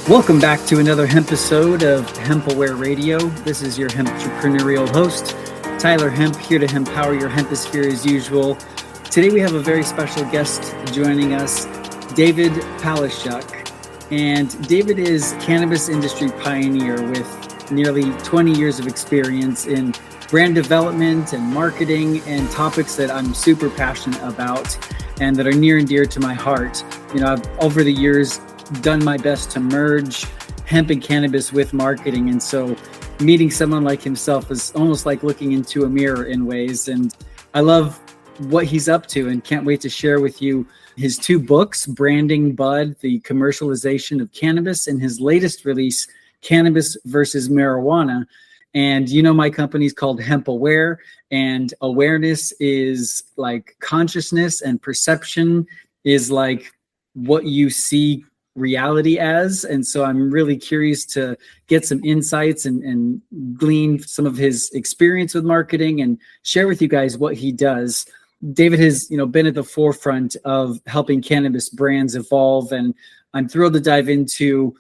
Welcome back to another Hemp episode of HempAware Radio. This is your hemp entrepreneurial host, Tyler Hemp, here to empower your hemposphere as usual. Today we have a very special guest joining us, David Paleschuck. And David is cannabis industry pioneer with nearly 20 years of experience in brand development and marketing and topics that I'm super passionate about and that are near and dear to my heart. You know, I've over the years done my best to merge hemp and cannabis with marketing. And so meeting someone like himself is almost like looking into a mirror in ways. And I love what he's up to and can't wait to share with you his two books, Branding Bud, the commercialization of cannabis, and his latest release, Cannabis versus Marijuana. And you know, my company's called HempAware, and awareness is like consciousness, and perception is like what you see reality as. And so I'm really curious to get some insights and glean some of his experience with marketing and share with you guys what he does. David has, been at the forefront of helping cannabis brands evolve, and I'm thrilled to dive into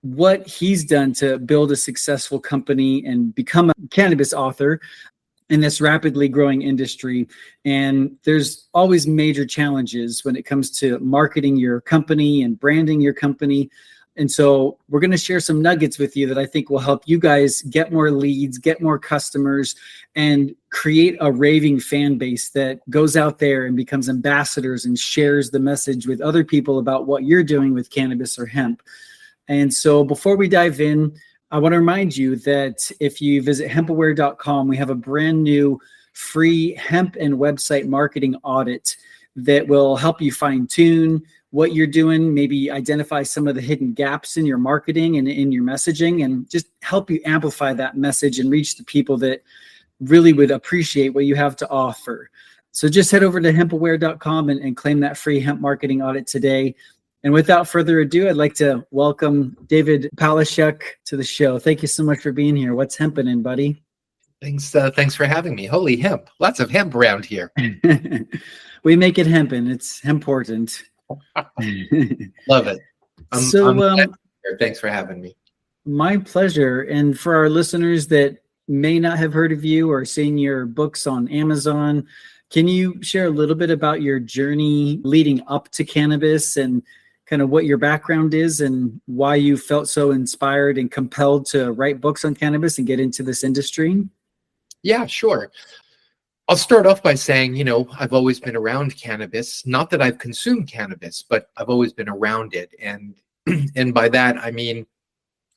what he's done to build a successful company and become a cannabis author in this rapidly growing industry. And there's always major challenges when it comes to marketing your company and branding your company. And so we're going to share some nuggets with you that I think will help you guys get more leads, get more customers, and create a raving fan base that goes out there and becomes ambassadors and shares the message with other people about what you're doing with cannabis or hemp. And so before we dive in, I want to remind you that if you visit hempaware.com, we have a brand new free hemp and website marketing audit that will help you fine tune what you're doing, maybe identify some of the hidden gaps in your marketing and in your messaging, and just help you amplify that message and reach the people that really would appreciate what you have to offer. So just head over to hempaware.com and claim that free hemp marketing audit today. And without further ado, I'd like to welcome David Paleschuck to the show. Thank you so much for being here. What's hemping, buddy? Thanks for having me. Holy hemp. Lots of hemp around here. We make it hemping. It's important. Love it. Thanks for having me. My pleasure. And for our listeners that may not have heard of you or seen your books on Amazon, can you share a little bit about your journey leading up to cannabis and kind of what your background is and why you felt so inspired and compelled to write books on cannabis and get into this industry? Yeah, sure. I'll start off by saying, I've always been around cannabis. Not that I've consumed cannabis, but I've always been around it. And by that, I mean,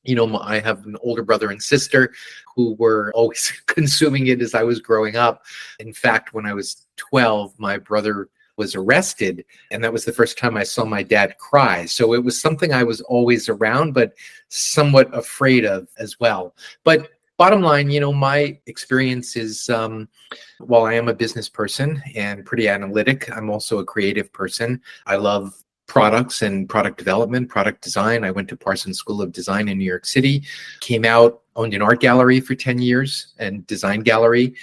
I have an older brother and sister who were always consuming it as I was growing up. In fact, when I was 12, my brother was arrested, and that was the first time I saw my dad cry. So it was something I was always around, but somewhat afraid of as well. But bottom line, my experience is, while I am a business person and pretty analytic, I'm also a creative person. I love products and product development, product design. I went to Parsons School of Design in New York City, came out, owned an art gallery for 10 years and design gallery.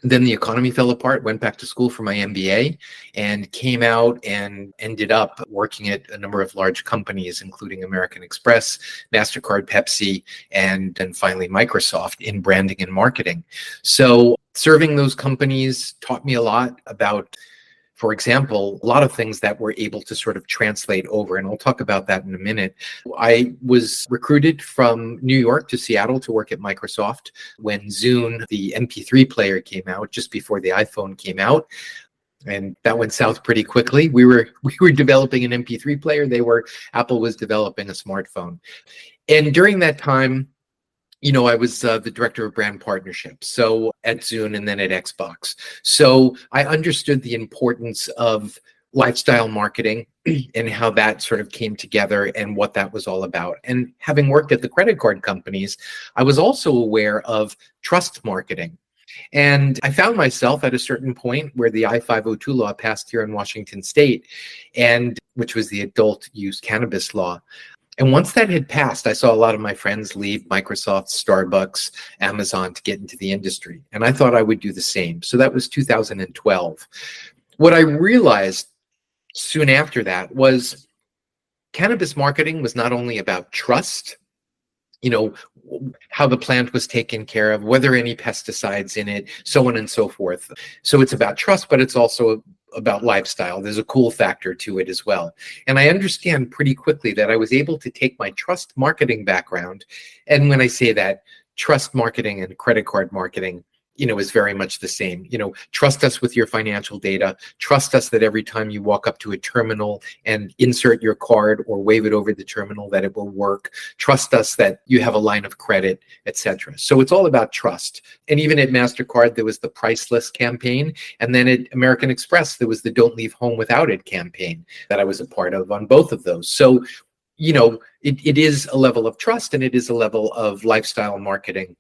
Then the economy fell apart, went back to school for my MBA, and came out and ended up working at a number of large companies, including American Express, MasterCard, Pepsi, and then finally Microsoft in branding and marketing. So serving those companies taught me a lot about, for example, a lot of things that we're able to sort of translate over, and I'll talk about that in a minute. I was recruited from New York to Seattle to work at Microsoft when Zune, the MP3 player, came out just before the iPhone came out. And that went south pretty quickly. We were developing an MP3 player. Apple was developing a smartphone. And during that time, I was the director of brand partnerships, so at Zune and then at Xbox. So I understood the importance of lifestyle marketing and how that sort of came together and what that was all about. And having worked at the credit card companies, I was also aware of trust marketing. And I found myself at a certain point where the I-502 law passed here in Washington State, and which was the adult use cannabis law. And once that had passed, I saw a lot of my friends leave Microsoft, Starbucks, Amazon to get into the industry. And I thought I would do the same. So that was 2012. What I realized soon after that was cannabis marketing was not only about trust, how the plant was taken care of, whether any pesticides in it, so on and so forth. So it's about trust, but it's also about lifestyle. There's a cool factor to it as well. And I understand pretty quickly that I was able to take my trust marketing background. And when I say that, trust marketing and credit card marketing, is very much the same. Trust us with your financial data. Trust us that every time you walk up to a terminal and insert your card or wave it over the terminal, that it will work. Trust us that you have a line of credit, etc. So it's all about trust. And even at MasterCard, there was the Priceless campaign. And then at American Express, there was the Don't Leave Home Without It campaign that I was a part of on both of those. So, it is a level of trust, and it is a level of lifestyle marketing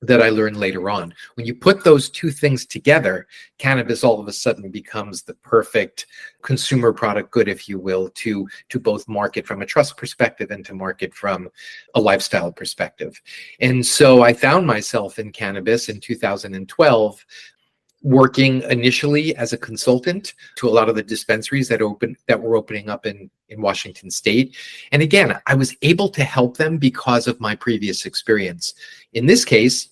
that I learned later on. When you put those two things together, cannabis all of a sudden becomes the perfect consumer product good, if you will, to both market from a trust perspective and to market from a lifestyle perspective. And so I found myself in cannabis in 2012, working initially as a consultant to a lot of the dispensaries that were opening up in Washington State. And again, I was able to help them because of my previous experience. In this case,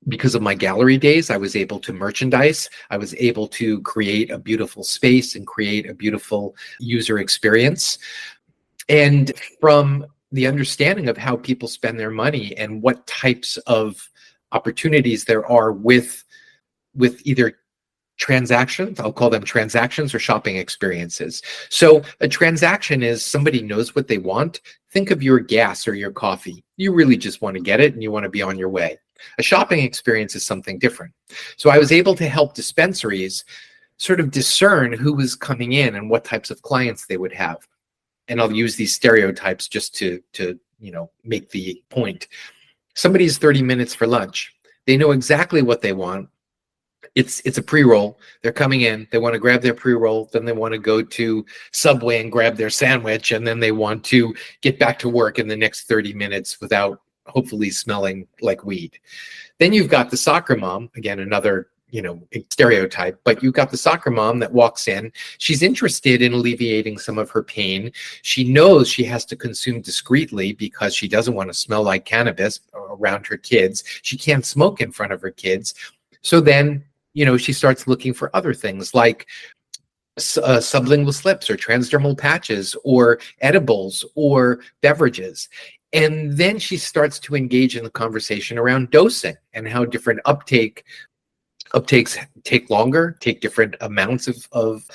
because of my gallery days, I was able to merchandise. I was able to create a beautiful space and create a beautiful user experience. And from the understanding of how people spend their money and what types of opportunities there are with either transactions, I'll call them transactions, or shopping experiences. So a transaction is somebody knows what they want. Think of your gas or your coffee. You really just want to get it and you want to be on your way. A shopping experience is something different. So I was able to help dispensaries sort of discern who was coming in and what types of clients they would have. And I'll use these stereotypes just to make the point. Somebody's 30 minutes for lunch. They know exactly what they want. It's a pre-roll. They're coming in. They want to grab their pre-roll. Then they want to go to Subway and grab their sandwich. And then they want to get back to work in the next 30 minutes without hopefully smelling like weed. Then you've got the soccer mom, again, another stereotype, but you've got the soccer mom that walks in. She's interested in alleviating some of her pain. She knows she has to consume discreetly because she doesn't want to smell like cannabis around her kids. She can't smoke in front of her kids. So then, she starts looking for other things like sublingual slips or transdermal patches or edibles or beverages. And then she starts to engage in the conversation around dosing and how different uptakes take longer, take different amounts of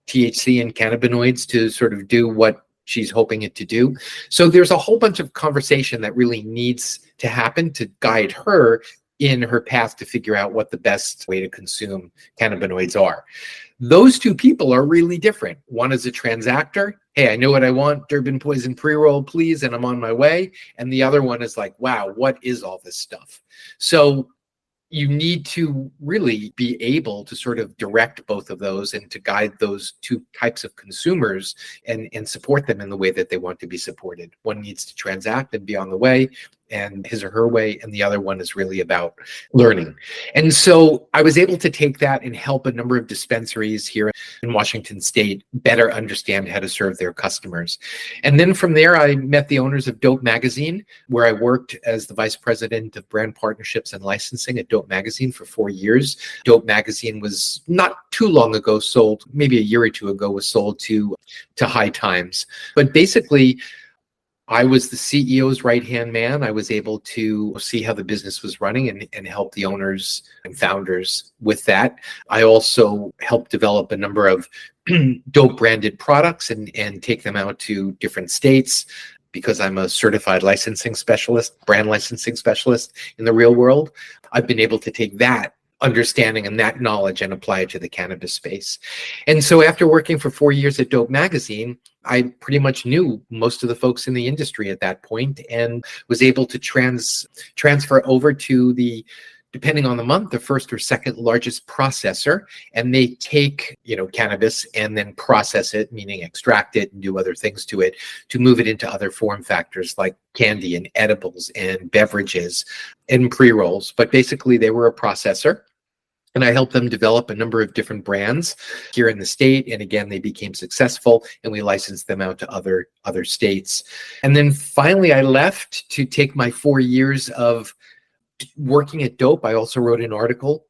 THC and cannabinoids to sort of do what she's hoping it to do. So there's a whole bunch of conversation that really needs to happen to guide her in her path to figure out what the best way to consume cannabinoids are. Those two people are really different. One is a transactor. Hey, I know what I want. Durban poison pre-roll, please, and I'm on my way. And the other one is like, wow, what is all this stuff? So you need to really be able to sort of direct both of those and to guide those two types of consumers and support them in the way that they want to be supported. One needs to transact and be on the way and his or her way, and the other one is really about learning. And so I was able to take that and help a number of dispensaries here in Washington State better understand how to serve their customers. And then from there, I met the owners of Dope Magazine, where I worked as the vice president of brand partnerships and licensing at Dope Magazine for 4 years. Dope Magazine was not too long ago sold, maybe a year or two ago, was sold to High Times. But basically, I was the CEO's right-hand man. I was able to see how the business was running and help the owners and founders with that. I also helped develop a number of dope branded products and take them out to different states because I'm a certified licensing specialist, brand licensing specialist in the real world. I've been able to take that understanding and that knowledge and apply it to the cannabis space. And so after working for 4 years at Dope Magazine, I pretty much knew most of the folks in the industry at that point and was able to transfer over to the, depending on the month, the first or second largest processor. And they take, cannabis and then process it, meaning extract it and do other things to it, to move it into other form factors like candy and edibles and beverages and pre-rolls. But basically they were a processor. And I helped them develop a number of different brands here in the state. And again, they became successful, and we licensed them out to other states. And then finally, I left to take my 4 years of working at Dope. I also wrote an article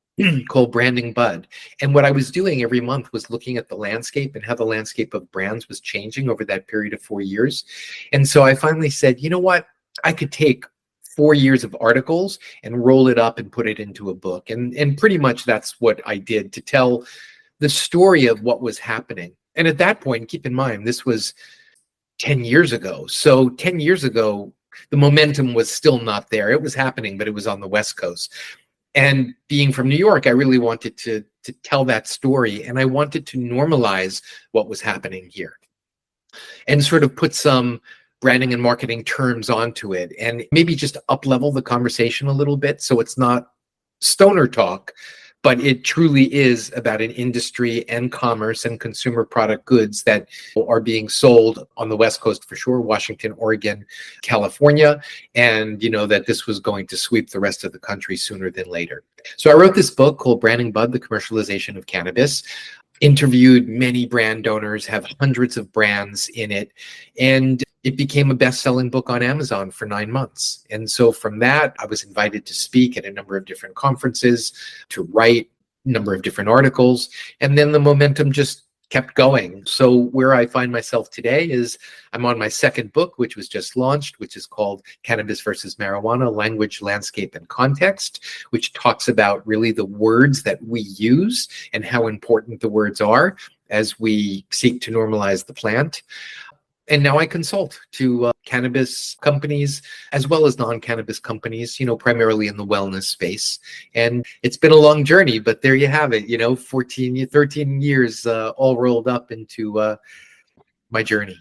called Branding Bud. And what I was doing every month was looking at the landscape and how the landscape of brands was changing over that period of 4 years. And so I finally said, you know what? I could take 4 years of articles and roll it up and put it into a book. And pretty much that's what I did, to tell the story of what was happening. And at that point, keep in mind, this was 10 years ago. So 10 years ago, the momentum was still not there. It was happening, but it was on the West Coast. And being from New York, I really wanted to tell that story. And I wanted to normalize what was happening here and sort of put some branding and marketing terms onto it, and maybe just up-level the conversation a little bit, so it's not stoner talk, but it truly is about an industry and commerce and consumer product goods that are being sold on the West Coast for sure, Washington, Oregon, California, and that this was going to sweep the rest of the country sooner than later. So I wrote this book called Branding Bud, The Commercialization of Cannabis, interviewed many brand owners, have hundreds of brands in it, and it became a best-selling book on Amazon for 9 months. And so from that, I was invited to speak at a number of different conferences, to write a number of different articles, and then the momentum just kept going. So where I find myself today is I'm on my second book, which was just launched, which is called Cannabis versus Marijuana, Language, Landscape, and Context, which talks about really the words that we use and how important the words are as we seek to normalize the plant. And now I consult to cannabis companies as well as non-cannabis companies, primarily in the wellness space. And it's been a long journey, but there you have it, 13 years all rolled up into my journey.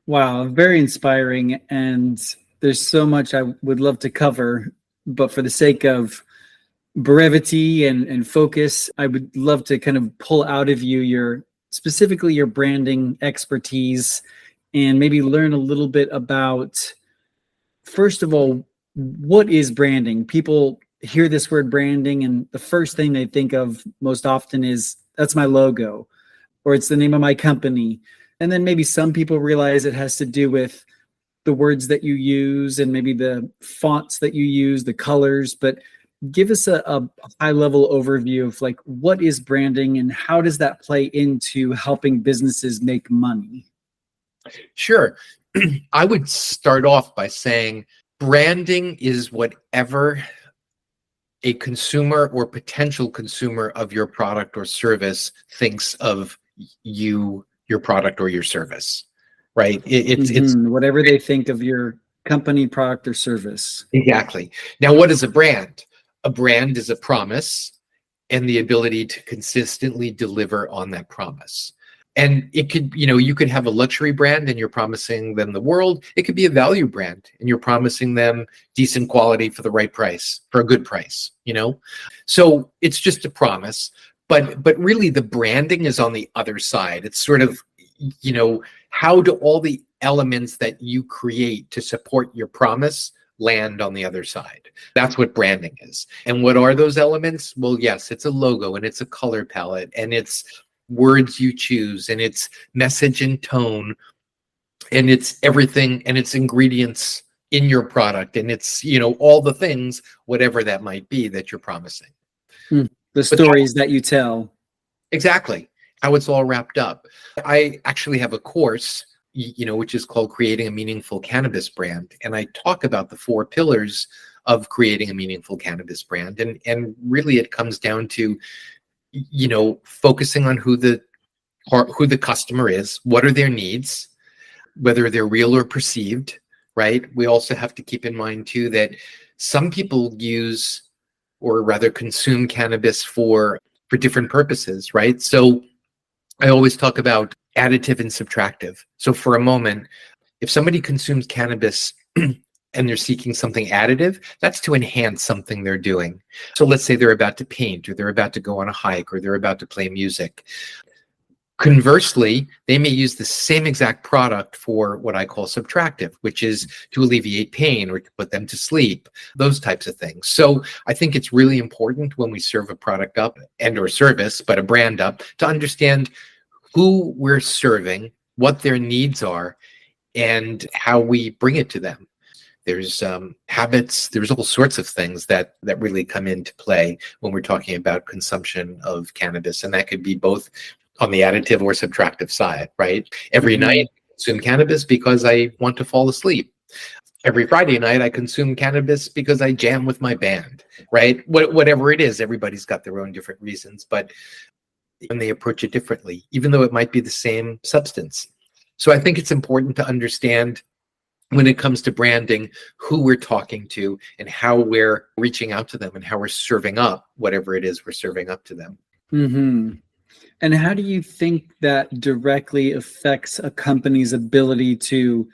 Wow, very inspiring. And there's so much I would love to cover, but for the sake of brevity and focus, I would love to kind of pull out of you specifically your branding expertise, and maybe learn a little bit about, first of all, what is branding? People hear this word branding, and the first thing they think of most often is, that's my logo, or it's the name of my company. And then maybe some people realize it has to do with the words that you use and maybe the fonts that you use, the colors. But give us a high-level overview of what is branding and how does that play into helping businesses make money? Sure. I would start off by saying branding is whatever a consumer or potential consumer of your product or service thinks of you, your product or your service, right? It's whatever they think of your company, product, or service. Exactly. Now, what is a brand? A brand is a promise and the ability to consistently deliver on that promise. And it could, you could have a luxury brand and you're promising them the world. It could be a value brand and you're promising them decent quality for the right price, for a good price, So it's just a promise. But really the branding is on the other side. It's sort of, how do all the elements that you create to support your promise land on the other side? That's what branding is. And what are those elements? Well, yes, it's a logo and it's a color palette and it's words you choose and it's message and tone and it's everything and it's ingredients in your product and it's all the things, whatever that might be that you're promising. The stories that you tell. Exactly. How it's all wrapped up. I actually have a course which is called Creating a Meaningful Cannabis Brand, and I talk about the 4 pillars of creating a meaningful cannabis brand, and really it comes down to focusing on who the customer is, what are their needs, whether they're real or perceived, right? We also have to keep in mind too that some people use or rather consume cannabis for different purposes, right? So I always talk about additive and subtractive. So for a moment, if somebody consumes cannabis and they're seeking something additive, that's to enhance something they're doing. So let's say they're about to paint or they're about to go on a hike or they're about to play music. Conversely, they may use the same exact product for what I call subtractive, which is to alleviate pain or to put them to sleep, those types of things. So I think it's really important when we serve a product up and or service, but a brand up, to understand who we're serving, what their needs are, and how we bring it to them. There's habits, there's all sorts of things that really come into play when we're talking about consumption of cannabis. And that could be both on the additive or subtractive side, right? Every night I consume cannabis because I want to fall asleep. Every Friday night I consume cannabis because I jam with my band, right? Whatever it is, everybody's got their own different reasons, but and they approach it differently, even though it might be the same substance. So I think it's important to understand when it comes to branding, who we're talking to and how we're reaching out to them and how we're serving up whatever it is we're serving up to them. Mm-hmm. And how do you think that directly affects a company's ability to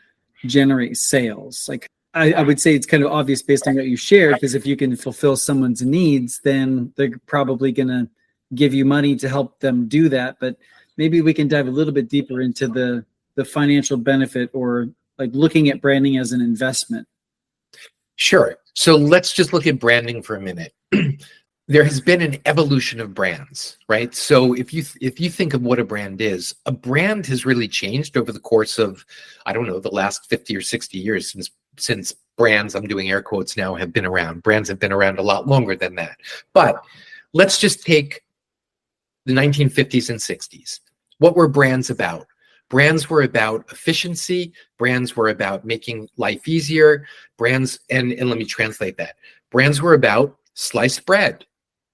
generate sales? Like, I would say it's kind of obvious based on what you shared, because if you can fulfill someone's needs, then they're probably going to give you money to help them do that. But maybe we can dive a little bit deeper into the financial benefit, or like looking at branding as an investment. Sure. So let's just look at branding for a minute. There has been an evolution of brands, right? So if you think of what a brand is, a brand has really changed over the course of, I don't know, the last 50 or 60 years since brands, I'm doing air quotes now, have been around. Brands have been around a lot longer than that. But let's just take the 1950s and 60s. What were brands about? Brands were about efficiency. Brands were about making life easier. Brands, and let me translate that. Brands were about sliced bread.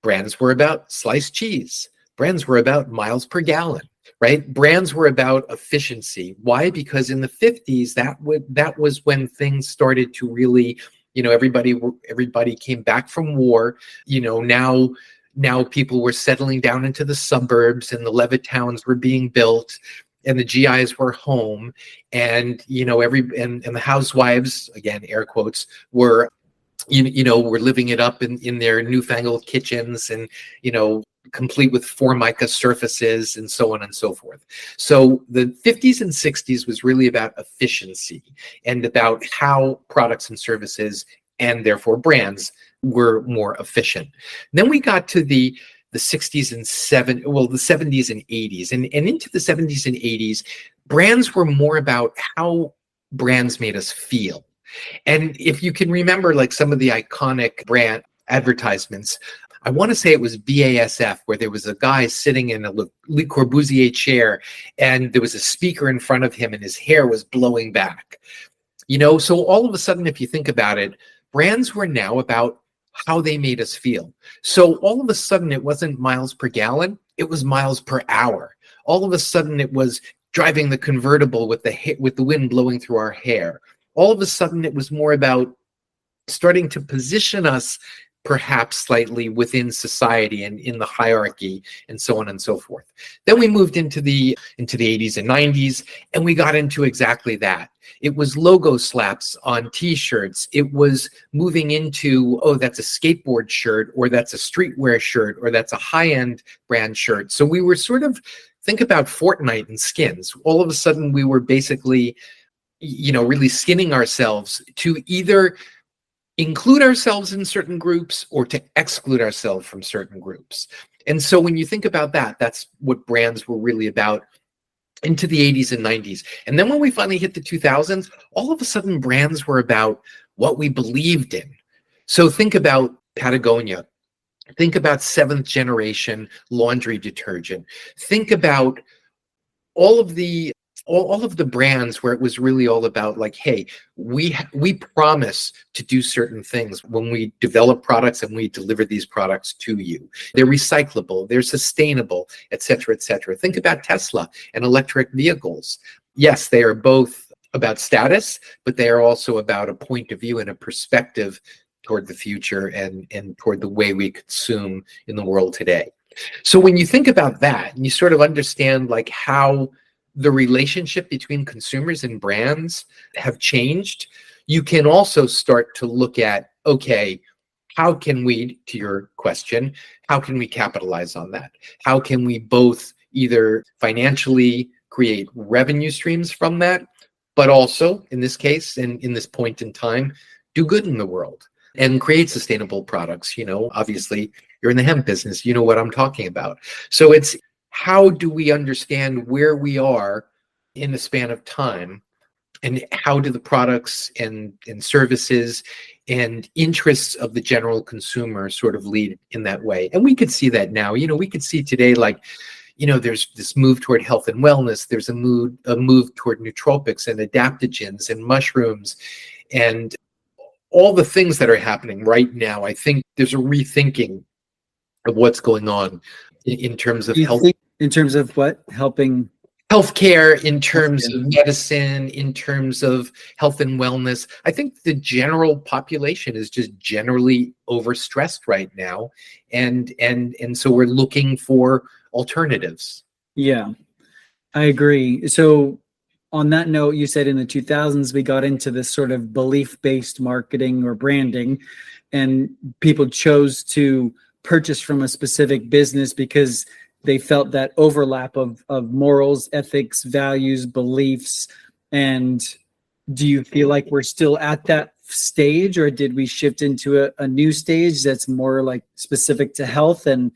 Brands were about sliced cheese. Brands were about miles per gallon, right? Brands were about efficiency. Why? Because in the 50s, that was when things started to really, everybody came back from war. Now people were settling down into the suburbs, and the Levittowns were being built, and the GIs were home, and and the housewives, again air quotes, were were living it up in their newfangled kitchens, and complete with Formica surfaces and so on and so forth. So the 50s and 60s was really about efficiency and about how products and services, and therefore brands, were more efficient. Then we got to the 60s and the 70s and 80s, and into the 70s and 80s, brands were more about how brands made us feel. And if you can remember, like some of the iconic brand advertisements, I want to say it was BASF, where there was a guy sitting in a Le Corbusier chair, and there was a speaker in front of him, and his hair was blowing back. So all of a sudden, if you think about it, brands were now about how they made us feel. So all of a sudden, it wasn't miles per gallon, it was miles per hour. All of a sudden, it was driving the convertible with the wind blowing through our hair. All of a sudden, it was more about starting to position us perhaps slightly within society and in the hierarchy, and so on and so forth. Then we moved into the 80s and 90s, and we got into exactly that. It was logo slaps on t-shirts. It was moving into, oh, that's a skateboard shirt, or that's a streetwear shirt, or that's a high-end brand shirt. So we were sort of, think about Fortnite and skins. All of a sudden, we were basically really skinning ourselves to either include ourselves in certain groups or to exclude ourselves from certain groups. And so when you think about that, that's what brands were really about into the 80s and 90s. And then when we finally hit the 2000s, all of a sudden brands were about what we believed in. So think about Patagonia. Think about seventh generation laundry detergent. Think about all of the brands where it was really all about, like, hey, we promise to do certain things when we develop products and we deliver these products to you. They're recyclable, they're sustainable, et cetera, et cetera. Think about Tesla and electric vehicles. Yes, they are both about status, but they are also about a point of view and a perspective toward the future and toward the way we consume in the world today. So when you think about that and you sort of understand like how the relationship between consumers and brands have changed, you can also start to look at, okay, how can we, to your question, how can we capitalize on that? How can we both either financially create revenue streams from that, but also in this case and in this point in time, do good in the world and create sustainable products. Obviously you're in the hemp business, you know what I'm talking about. So it's, how do we understand where we are in the span of time, and how do the products and services and interests of the general consumer sort of lead in that way? And we could see that now. We could see today, like, there's this move toward health and wellness. There's a move toward nootropics and adaptogens and mushrooms and all the things that are happening right now. I think there's a rethinking of what's going on in terms of health. In terms of what? Helping healthcare, in terms of medicine, in terms of health and wellness. I think the general population is just generally overstressed right now. And so we're looking for alternatives. Yeah, I agree. So on that note, you said in the 2000s, we got into this sort of belief-based marketing or branding, and people chose to purchase from a specific business because they felt that overlap of morals, ethics, values, beliefs. And do you feel like we're still at that stage, or did we shift into a new stage that's more like specific to health? And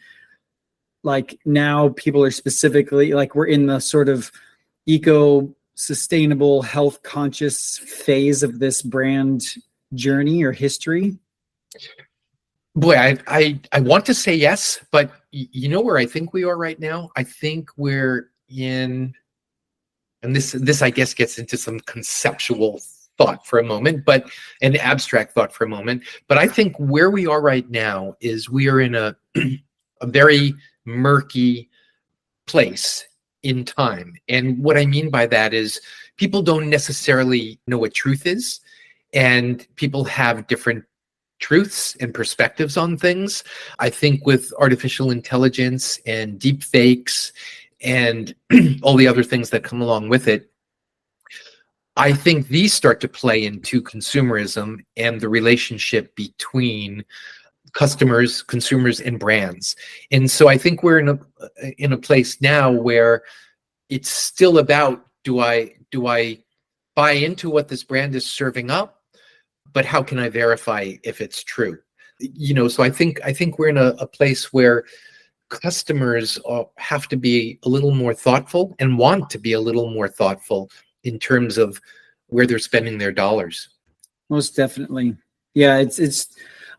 like now people are specifically like, we're in the sort of sustainable, health conscious phase of this brand journey or history? Boy, I want to say yes, but you know where I think we are right now? I think we're in, and this I guess gets into some conceptual thought for a moment, but an abstract thought for a moment. But I think where we are right now is we are in a very murky place in time. And what I mean by that is people don't necessarily know what truth is, and people have different truths and perspectives on things. I think with artificial intelligence and deep fakes and all the other things that come along with it, I think these start to play into consumerism and the relationship between consumers, and brands. And so I think we're in a place now where it's still about, do I buy into what this brand is serving up? But how can I verify if it's true? So I think we're in a place where customers have to be a little more thoughtful and want to be a little more thoughtful in terms of where they're spending their dollars. Most definitely. Yeah, it's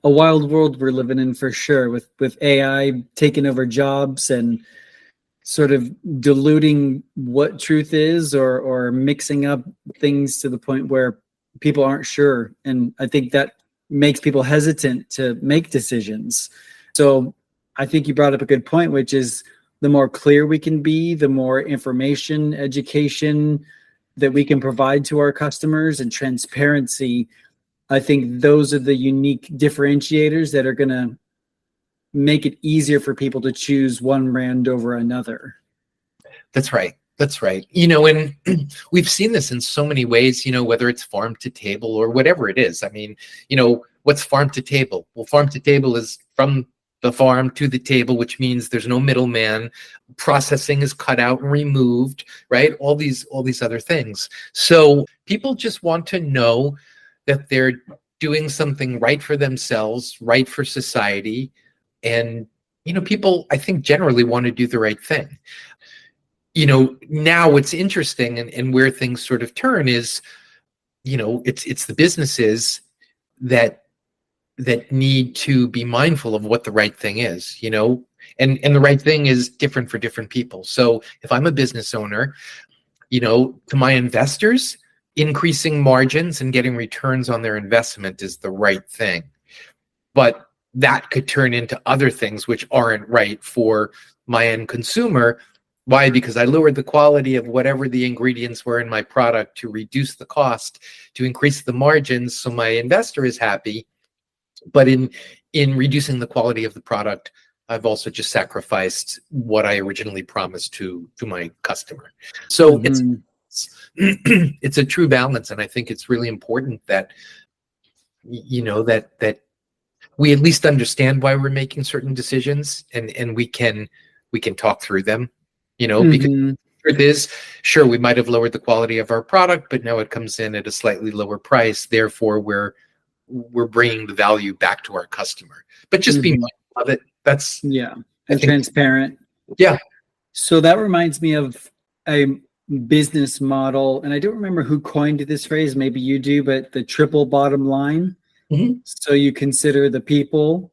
a wild world we're living in for sure, with AI taking over jobs and sort of diluting what truth is, or mixing up things to the point where people aren't sure. And I think that makes people hesitant to make decisions. So I think you brought up a good point, which is the more clear we can be, the more information, education that we can provide to our customers, and transparency. I think those are the unique differentiators that are going to make it easier for people to choose one brand over another. That's right. That's right. And we've seen this in so many ways, whether it's farm to table or whatever it is. I mean, what's farm to table? Well, farm to table is from the farm to the table, which means there's no middleman. Processing is cut out and removed, right? All these other things. So people just want to know that they're doing something right for themselves, right for society. And, people, I think, generally want to do the right thing. Now what's interesting and where things sort of turn is, it's the businesses that need to be mindful of what the right thing is, and the right thing is different for different people. So if I'm a business owner, to my investors, increasing margins and getting returns on their investment is the right thing. But that could turn into other things which aren't right for my end consumer. Why? Because I lowered the quality of whatever the ingredients were in my product to reduce the cost, to increase the margins, so my investor is happy. But in reducing the quality of the product, I've also just sacrificed what I originally promised to my customer. So it's a true balance, and I think it's really important that that we at least understand why we're making certain decisions, and we can talk through them. Because Hmm. the truth is, sure, we might have lowered the quality of our product, but now it comes in at a slightly lower price. Therefore, we're bringing the value back to our customer. But just be Hmm. mindful of it. That's, Yeah. I And think, transparent. yeah. So that reminds me of a business model, and I don't remember who coined this phrase, maybe you do, but the triple bottom line. Mhm. So you consider the people,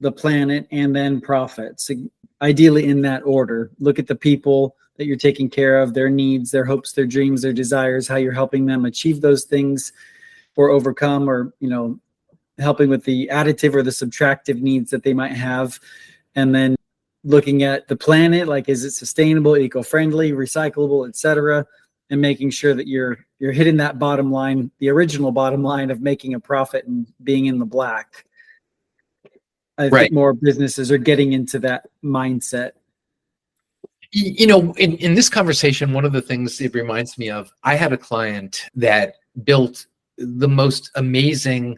the planet, and then profits. Ideally in that order. Look at the people that you're taking care of, their needs, their hopes, their dreams, their desires, how you're helping them achieve those things or overcome, or helping with the additive or the subtractive needs that they might have. And then looking at the planet, like, is it sustainable, eco-friendly, recyclable, etc., and making sure that you're hitting that bottom line, the original bottom line of making a profit and being in the black. I Right. think more businesses are getting into that mindset. In this conversation, one of the things it reminds me of, I had a client that built the most amazing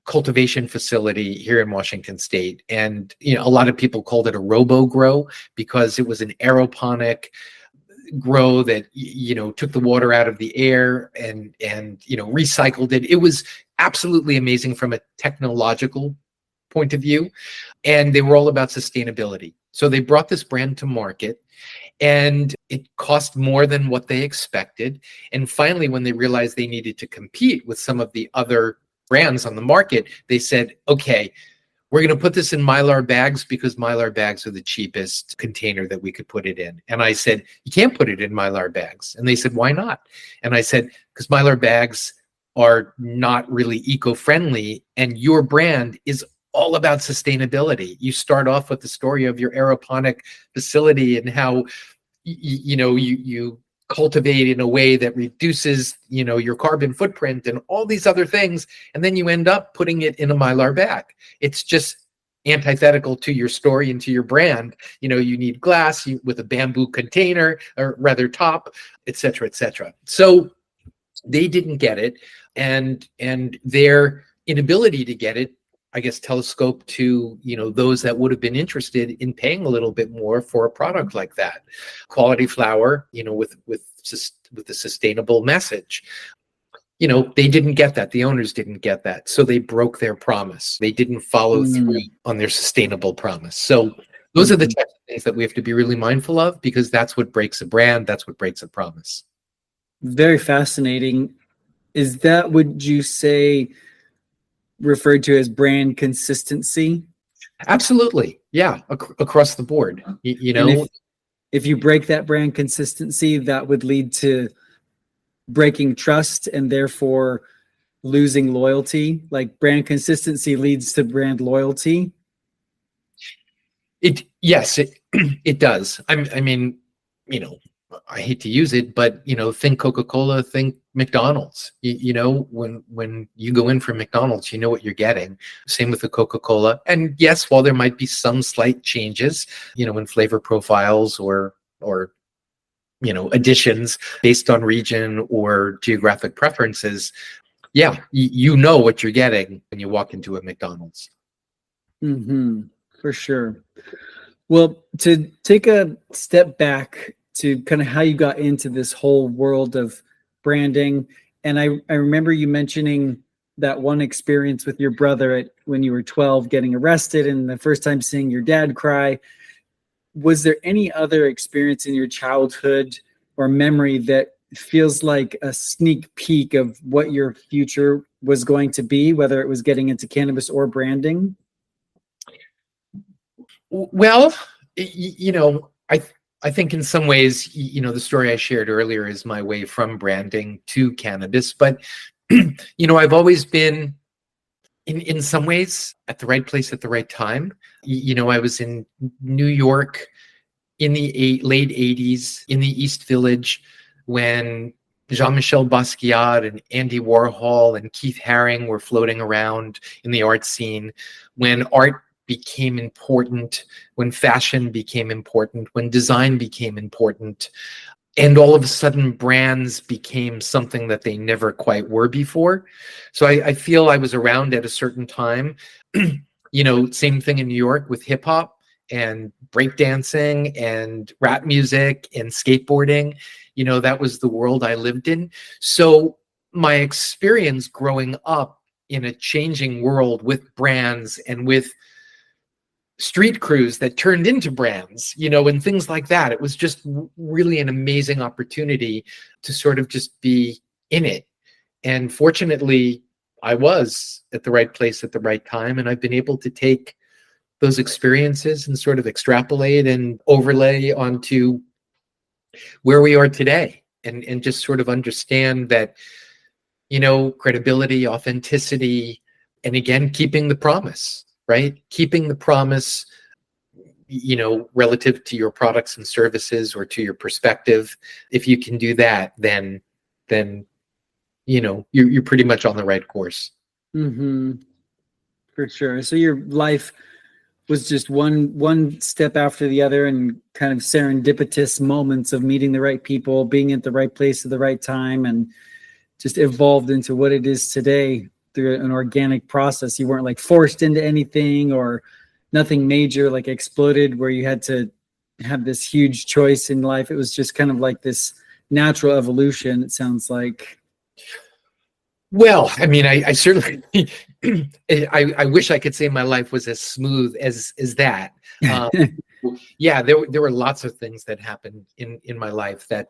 cultivation facility here in Washington State. And, a lot of people called it a robo grow because it was an aeroponic grow that, took the water out of the air and recycled it. It was absolutely amazing from a technological point of view. And they were all about sustainability. So they brought this brand to market, and it cost more than what they expected. And finally, when they realized they needed to compete with some of the other brands on the market, they said, okay, we're going to put this in Mylar bags because Mylar bags are the cheapest container that we could put it in. And I said, you can't put it in Mylar bags. And they said, why not? And I said, because Mylar bags are not really eco-friendly, and your brand is all about sustainability. You start off with the story of your aeroponic facility and how you cultivate in a way that reduces your carbon footprint and all these other things, and then you end up putting it in a Mylar bag. It's just antithetical to your story and to your brand. You need glass with a bamboo container, or rather top, etc., etc. So they didn't get it, and their inability to get it, I guess, telescope to those that would have been interested in paying a little bit more for a product like that. Quality flower, with the sustainable message. They didn't get that. The owners didn't get that, so they broke their promise. They didn't follow through on their sustainable promise. So those are the types of things that we have to be really mindful of, because that's what breaks a brand. That's what breaks a promise. Very fascinating. Is that, would you say, referred to as brand consistency? Absolutely. Yeah. Across the board. And if you break that brand consistency, that would lead to breaking trust and therefore losing loyalty. Like, brand consistency leads to brand loyalty. Yes, it does. I mean, I hate to use it, but think Coca-Cola, think McDonald's. When you go in for McDonald's, you know what you're getting. Same with the Coca-Cola. And yes, while there might be some slight changes, in flavor profiles or additions based on region or geographic preferences, yeah, you know what you're getting when you walk into a McDonald's. For sure. Well, to take a step back to kind of how you got into this whole world of branding, and I remember you mentioning that one experience with your brother when you were 12 getting arrested, and the first time seeing your dad cry. Was there any other experience in your childhood or memory that feels like a sneak peek of what your future was going to be, whether it was getting into cannabis or branding? Well, I think in some ways, the story I shared earlier is my way from branding to cannabis. But, I've always been, in some ways, at the right place at the right time. I was in New York in the late 80s in the East Village when Jean-Michel Basquiat and Andy Warhol and Keith Haring were floating around in the art scene, when art became important, when fashion became important, when design became important, and all of a sudden brands became something that they never quite were before. So I feel I was around at a certain time. Same thing in New York with hip hop. and breakdancing and rap music and skateboarding. That was the world I lived in. So my experience growing up in a changing world with brands and with street crews that turned into brands, and things like that, it was just really an amazing opportunity to sort of just be in it. And fortunately, I was at the right place at the right time, and I've been able to take those experiences and sort of extrapolate and overlay onto where we are today, and just sort of understand that, credibility, authenticity, and again, keeping the promise, right? Keeping the promise, relative to your products and services or to your perspective. If you can do that, then you're pretty much on the right course. Mm-hmm. For sure. So your life was just one step after the other, and kind of serendipitous moments of meeting the right people, being at the right place at the right time, and just evolved into what it is today through an organic process. You weren't like forced into anything, or nothing major like exploded where you had to have this huge choice in life. It was just kind of like this natural evolution, it sounds like. Well, I mean, I certainly, I wish I could say my life was as smooth as that. Yeah, there were lots of things that happened in my life that,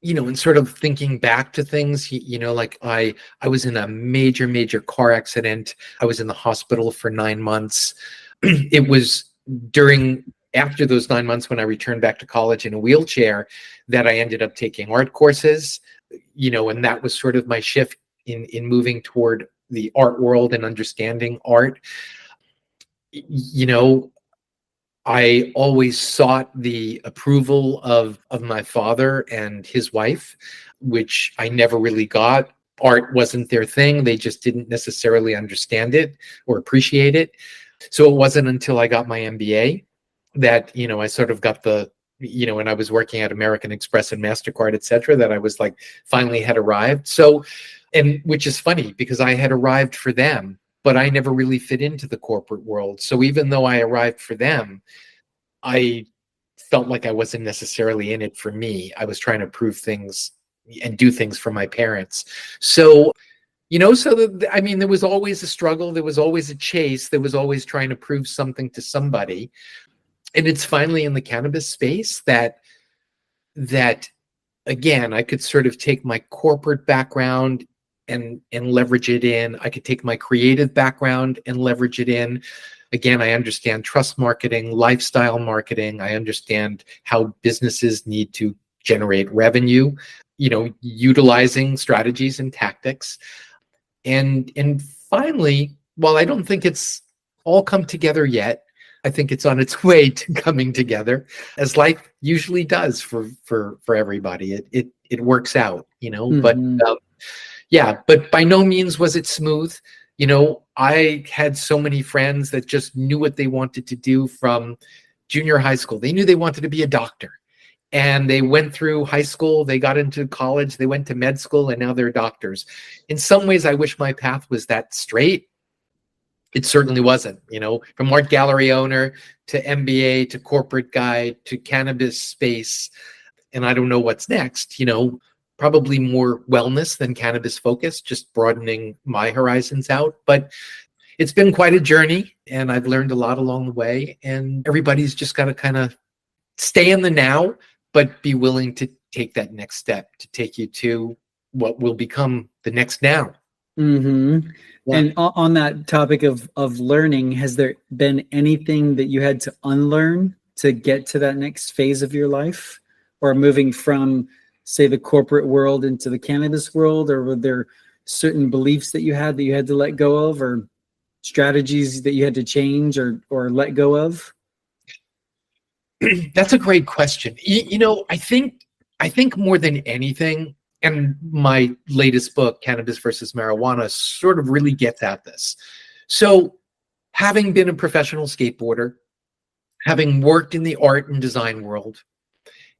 and sort of thinking back to things, like I was in a major car accident. I was in the hospital for 9 months. It was after those 9 months, when I returned back to college in a wheelchair, that I ended up taking art courses, and that was sort of my shift in moving toward the art world and understanding art. I always sought the approval of my father and his wife, which I never really got. Art wasn't their thing. They just didn't necessarily understand it or appreciate it. So it wasn't until I got my MBA that, I sort of got and I was working at American Express and MasterCard, et cetera, that I was like, finally had arrived. So, and which is funny because I had arrived for them, but I never really fit into the corporate world. So even though I arrived for them, I felt like I wasn't necessarily in it for me. I was trying to prove things and do things for my parents. So, there was always a struggle. There was always a chase. There was always trying to prove something to somebody. And it's finally in the cannabis space that again, I could sort of take my corporate background and leverage it in. I could take my creative background and leverage it in. Again, I understand trust marketing, lifestyle marketing. I understand how businesses need to generate revenue, utilizing strategies and tactics. And finally, while I don't think it's all come together yet, I think it's on its way to coming together, as life usually does for everybody. It works out, Mm-hmm. But by no means was it smooth. I had so many friends that just knew what they wanted to do from junior high school. They knew they wanted to be a doctor, and they went through high school, they got into college, they went to med school, and now they're doctors. In some ways, I wish my path was that straight. It certainly wasn't, from art gallery owner to MBA to corporate guy to cannabis space. And I don't know what's next, probably more wellness than cannabis focused, just broadening my horizons out. But it's been quite a journey, and I've learned a lot along the way. And everybody's just got to kind of stay in the now, but be willing to take that next step to take you to what will become the next now. Mm-hmm. Yeah. And on that topic of learning, has there been anything that you had to unlearn to get to that next phase of your life, or moving from, say, the corporate world into the cannabis world? Or were there certain beliefs that you had to let go of, or strategies that you had to change or let go of? That's a great question. I think more than anything, and my latest book, Cannabis versus Marijuana, sort of really gets at this. So, having been a professional skateboarder, having worked in the art and design world,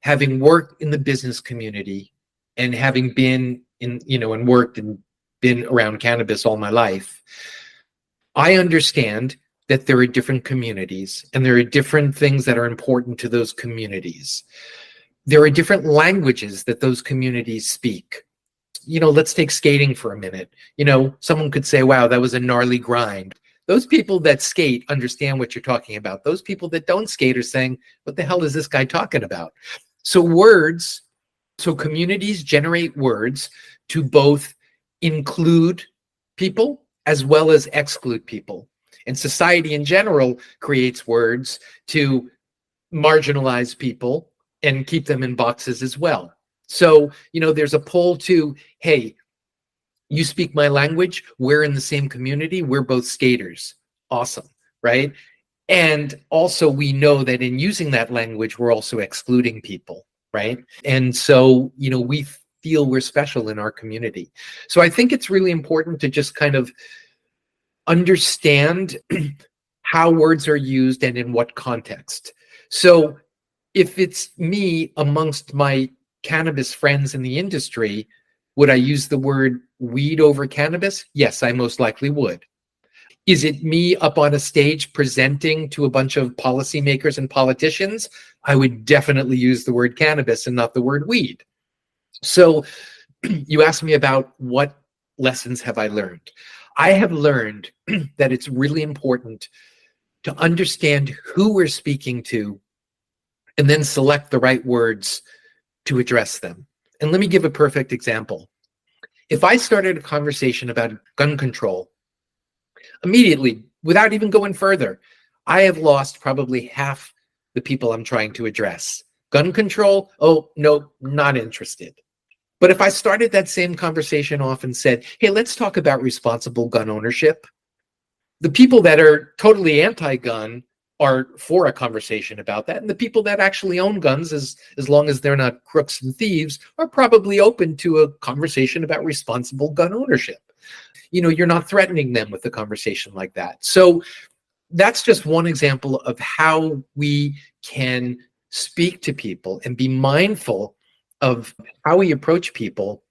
having worked in the business community, and having been and worked and been around cannabis all my life, I understand that there are different communities, and there are different things that are important to those communities. There are different languages that those communities speak. Let's take skating for a minute. Someone could say, wow, that was a gnarly grind. Those people that skate understand what you're talking about. Those people that don't skate are saying, what the hell is this guy talking about? So communities generate words to both include people as well as exclude people. And society in general creates words to marginalize people and keep them in boxes as well. So, there's a pull to, hey, you speak my language, we're in the same community, we're both skaters. Awesome, right? And also we know that in using that language, we're also excluding people, right? And so, we feel we're special in our community. So I think it's really important to just kind of understand how words are used and in what context. So if it's me amongst my cannabis friends in the industry, would I use the word weed over cannabis? Yes, I most likely would. Is it me up on a stage presenting to a bunch of policymakers and politicians? I would definitely use the word cannabis and not the word weed. So you asked me about what lessons have I learned. I have learned that it's really important to understand who we're speaking to and then select the right words to address them. And let me give a perfect example. If I started a conversation about gun control, immediately, without even going further, I have lost probably half the people I'm trying to address. Gun control? Oh, no, not interested. But if I started that same conversation off and said, hey, let's talk about responsible gun ownership, the people that are totally anti-gun are for a conversation about that. And the people that actually own guns, as long as they're not crooks and thieves, are probably open to a conversation about responsible gun ownership. You're not threatening them with a conversation like that. So that's just one example of how we can speak to people and be mindful of how we approach people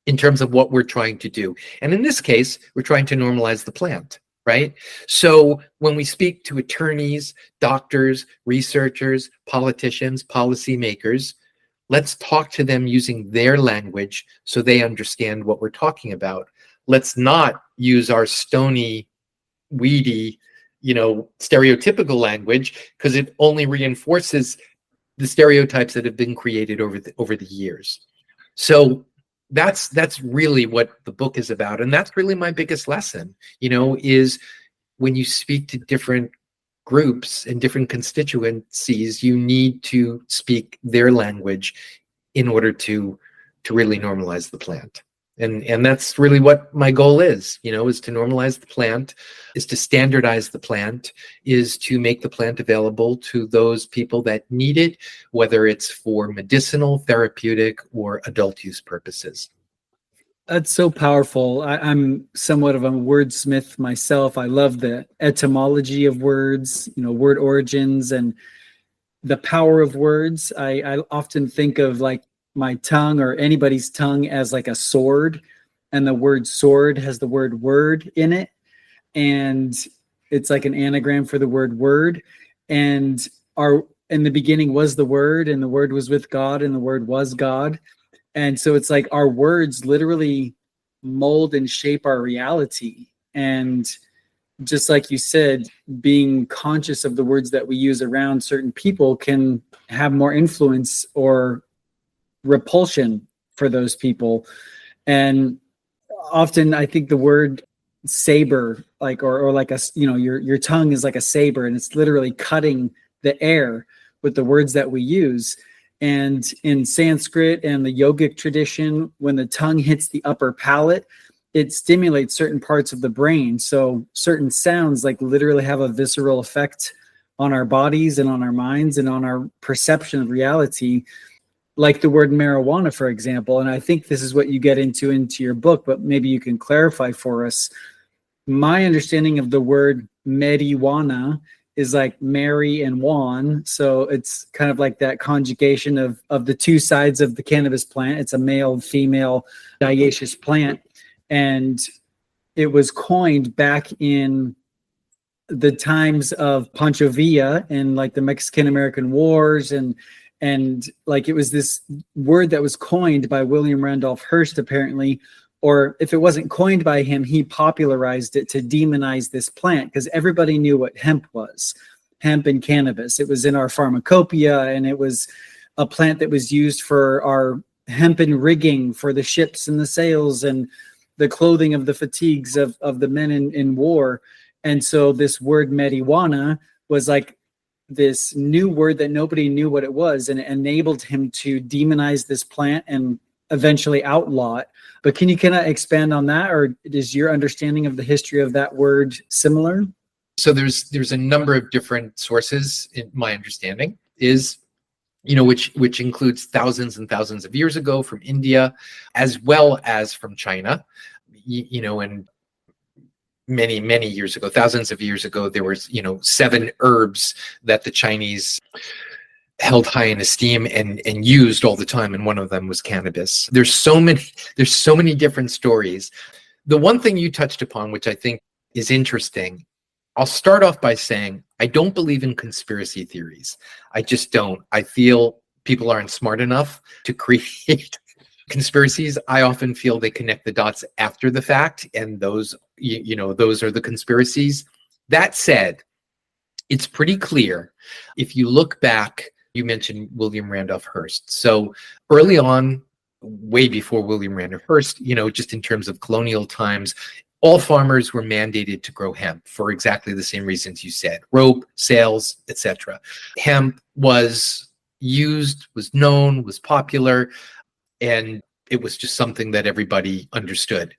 in terms of what we're trying to do. And in this case, we're trying to normalize the plant, right? So when we speak to attorneys, doctors, researchers, politicians, policymakers, let's talk to them using their language so they understand what we're talking about. Let's not use our stony, weedy, stereotypical language, because it only reinforces the stereotypes that have been created over the years. So that's really what the book is about. And that's really my biggest lesson, is when you speak to different groups and different constituencies, you need to speak their language in order to really normalize the plant. And that's really what my goal is to normalize the plant, is to standardize the plant, is to make the plant available to those people that need it, whether it's for medicinal, therapeutic, or adult use purposes. That's so powerful. I'm somewhat of a wordsmith myself. I love the etymology of words, word origins and the power of words. I often think of like my tongue or anybody's tongue as like a sword, and the word sword has the word word in it, and it's like an anagram for the word word. And in the beginning was the word, and the word was with God, and the word was God. And so it's like our words literally mold and shape our reality. And just like you said, being conscious of the words that we use around certain people can have more influence or repulsion for those people. And often I think the word saber, like or like your tongue is like a saber, and it's literally cutting the air with the words that we use. And in Sanskrit and the yogic tradition, when the tongue hits the upper palate, it stimulates certain parts of the brain. So certain sounds like literally have a visceral effect on our bodies and on our minds and on our perception of reality, like the word marijuana, for example. And I think this is what you get into your book, but maybe you can clarify for us. My understanding of the word marijuana is like Mary and Juan. So it's kind of like that conjugation of the two sides of the cannabis plant. It's a male and female dioecious plant. And it was coined back in the times of Pancho Villa and like the Mexican-American Wars, and like it was this word that was coined by William Randolph Hearst, apparently, or if it wasn't coined by him, he popularized it to demonize this plant because everybody knew what hemp was. Hemp and cannabis. It was in our pharmacopoeia, and it was a plant that was used for our hempen rigging for the ships and the sails and the clothing of the fatigues of the men in war. And so this word marijuana was like this new word that nobody knew what it was, and it enabled him to demonize this plant and eventually outlaw it. But can you kind of expand on that, or is your understanding of the history of that word similar? So there's a number of different sources, in my understanding, is, which includes thousands and thousands of years ago from India, as well as from China, and many, many years ago, thousands of years ago, there was, 7 herbs that the Chinese held high in esteem and used all the time, and one of them was cannabis. There's so many different stories. The one thing you touched upon, which I think is interesting, I'll start off by saying I don't believe in conspiracy theories. I just don't. I feel people aren't smart enough to create conspiracies. I often feel they connect the dots after the fact, and those are the conspiracies. That said, it's pretty clear if you look back. You mentioned William Randolph Hearst. So early on, way before William Randolph Hearst, just in terms of colonial times, all farmers were mandated to grow hemp for exactly the same reasons you said: rope, sails, etc. Hemp was used, was known, was popular, and it was just something that everybody understood.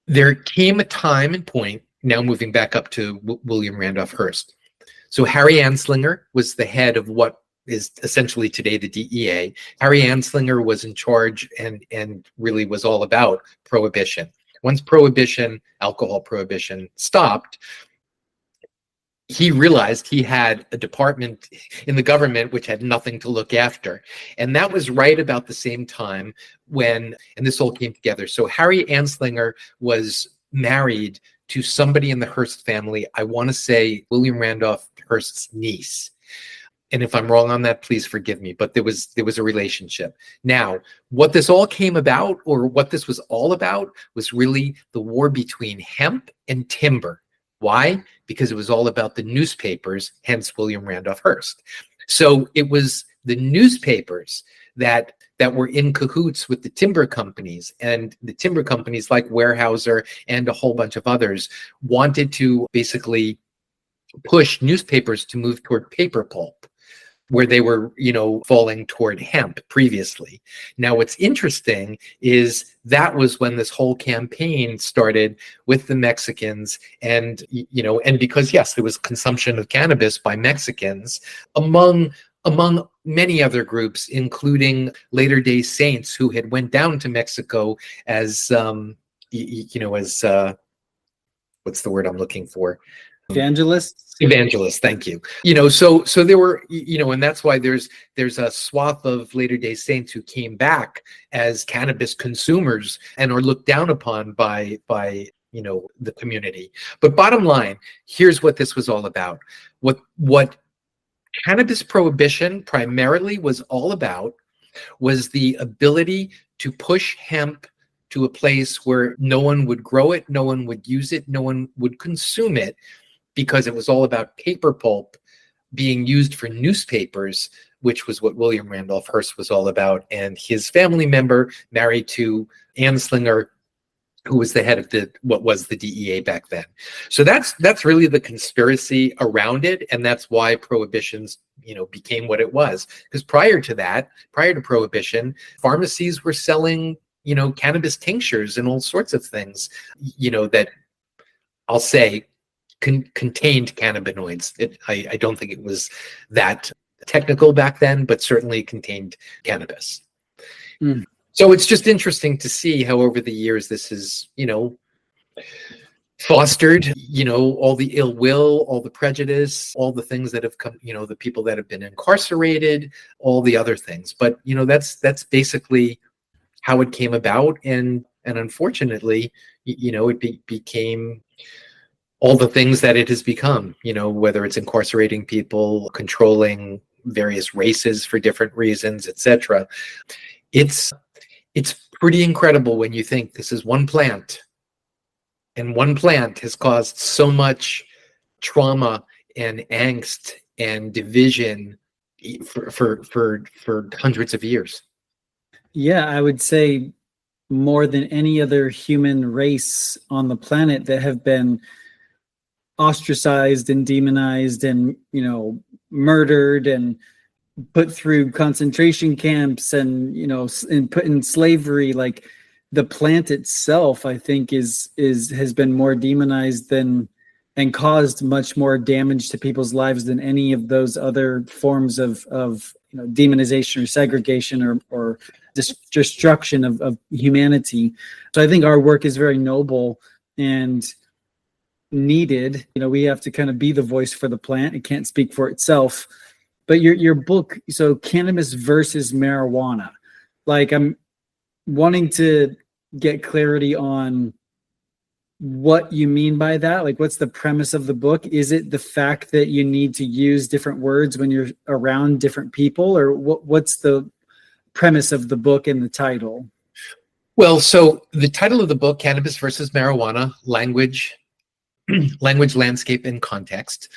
There came a time and point, now moving back up to William Randolph Hearst. So Harry Anslinger was the head of what is essentially today the DEA. Harry Anslinger was in charge and really was all about prohibition. Once alcohol prohibition stopped, he realized he had a department in the government which had nothing to look after. And that was right about the same time and this all came together. So Harry Anslinger was married to somebody in the Hearst family. I want to say William Randolph Hearst's niece. And if I'm wrong on that, please forgive me, but there was a relationship. Now, what this all came about, or what this was all about, was really the war between hemp and timber. Why? Because it was all about the newspapers, hence William Randolph Hearst. So it was the newspapers that were in cahoots with the timber companies, and the timber companies like Weyerhaeuser and a whole bunch of others wanted to basically push newspapers to move toward paper pulp, where they were, falling toward hemp previously. Now, what's interesting is that was when this whole campaign started with the Mexicans, and because, yes, there was consumption of cannabis by Mexicans among many other groups, including Latter-day Saints, who had went down to Mexico as, what's the word I'm looking for? Evangelists, thank you. So there were, and that's why there's a swath of Latter-day Saints who came back as cannabis consumers and are looked down upon by the community. But bottom line, here's what this was all about. What cannabis prohibition primarily was all about was the ability to push hemp to a place where no one would grow it, no one would use it, no one would consume it, because it was all about paper pulp being used for newspapers, which was what William Randolph Hearst was all about. And his family member married to Anslinger, who was the head of what was the DEA back then. So that's really the conspiracy around it, and that's why prohibitions, became what it was. Because prior to prohibition, pharmacies were selling, cannabis tinctures and all sorts of things, that I'll say contained cannabinoids. I don't think it was that technical back then, but certainly contained cannabis. Mm. So it's just interesting to see how over the years this is, fostered, all the ill will, all the prejudice, all the things that have come, the people that have been incarcerated, all the other things. But, that's basically how it came about. And unfortunately, it became all the things that it has become, whether it's incarcerating people, controlling various races for different reasons, etc. It's pretty incredible when you think this is one plant, and one plant has caused so much trauma and angst and division for hundreds of years. Yeah, I would say more than any other human race on the planet that have been ostracized and demonized and, murdered and put through concentration camps and, and put in slavery. Like, the plant itself, I think, has been more demonized than, and caused much more damage to people's lives than any of those other forms of demonization or segregation or destruction of humanity. So I think our work is very noble and needed. We have to kind of be the voice for the plant. It can't speak for itself. But your book, so Cannabis versus Marijuana, like, I'm wanting to get clarity on what you mean by that. Like, what's the premise of the book? Is it the fact that you need to use different words when you're around different people, or what's the premise of the book and the title? Well, so the title of the book, Cannabis versus Marijuana, Language, Landscape, and Context,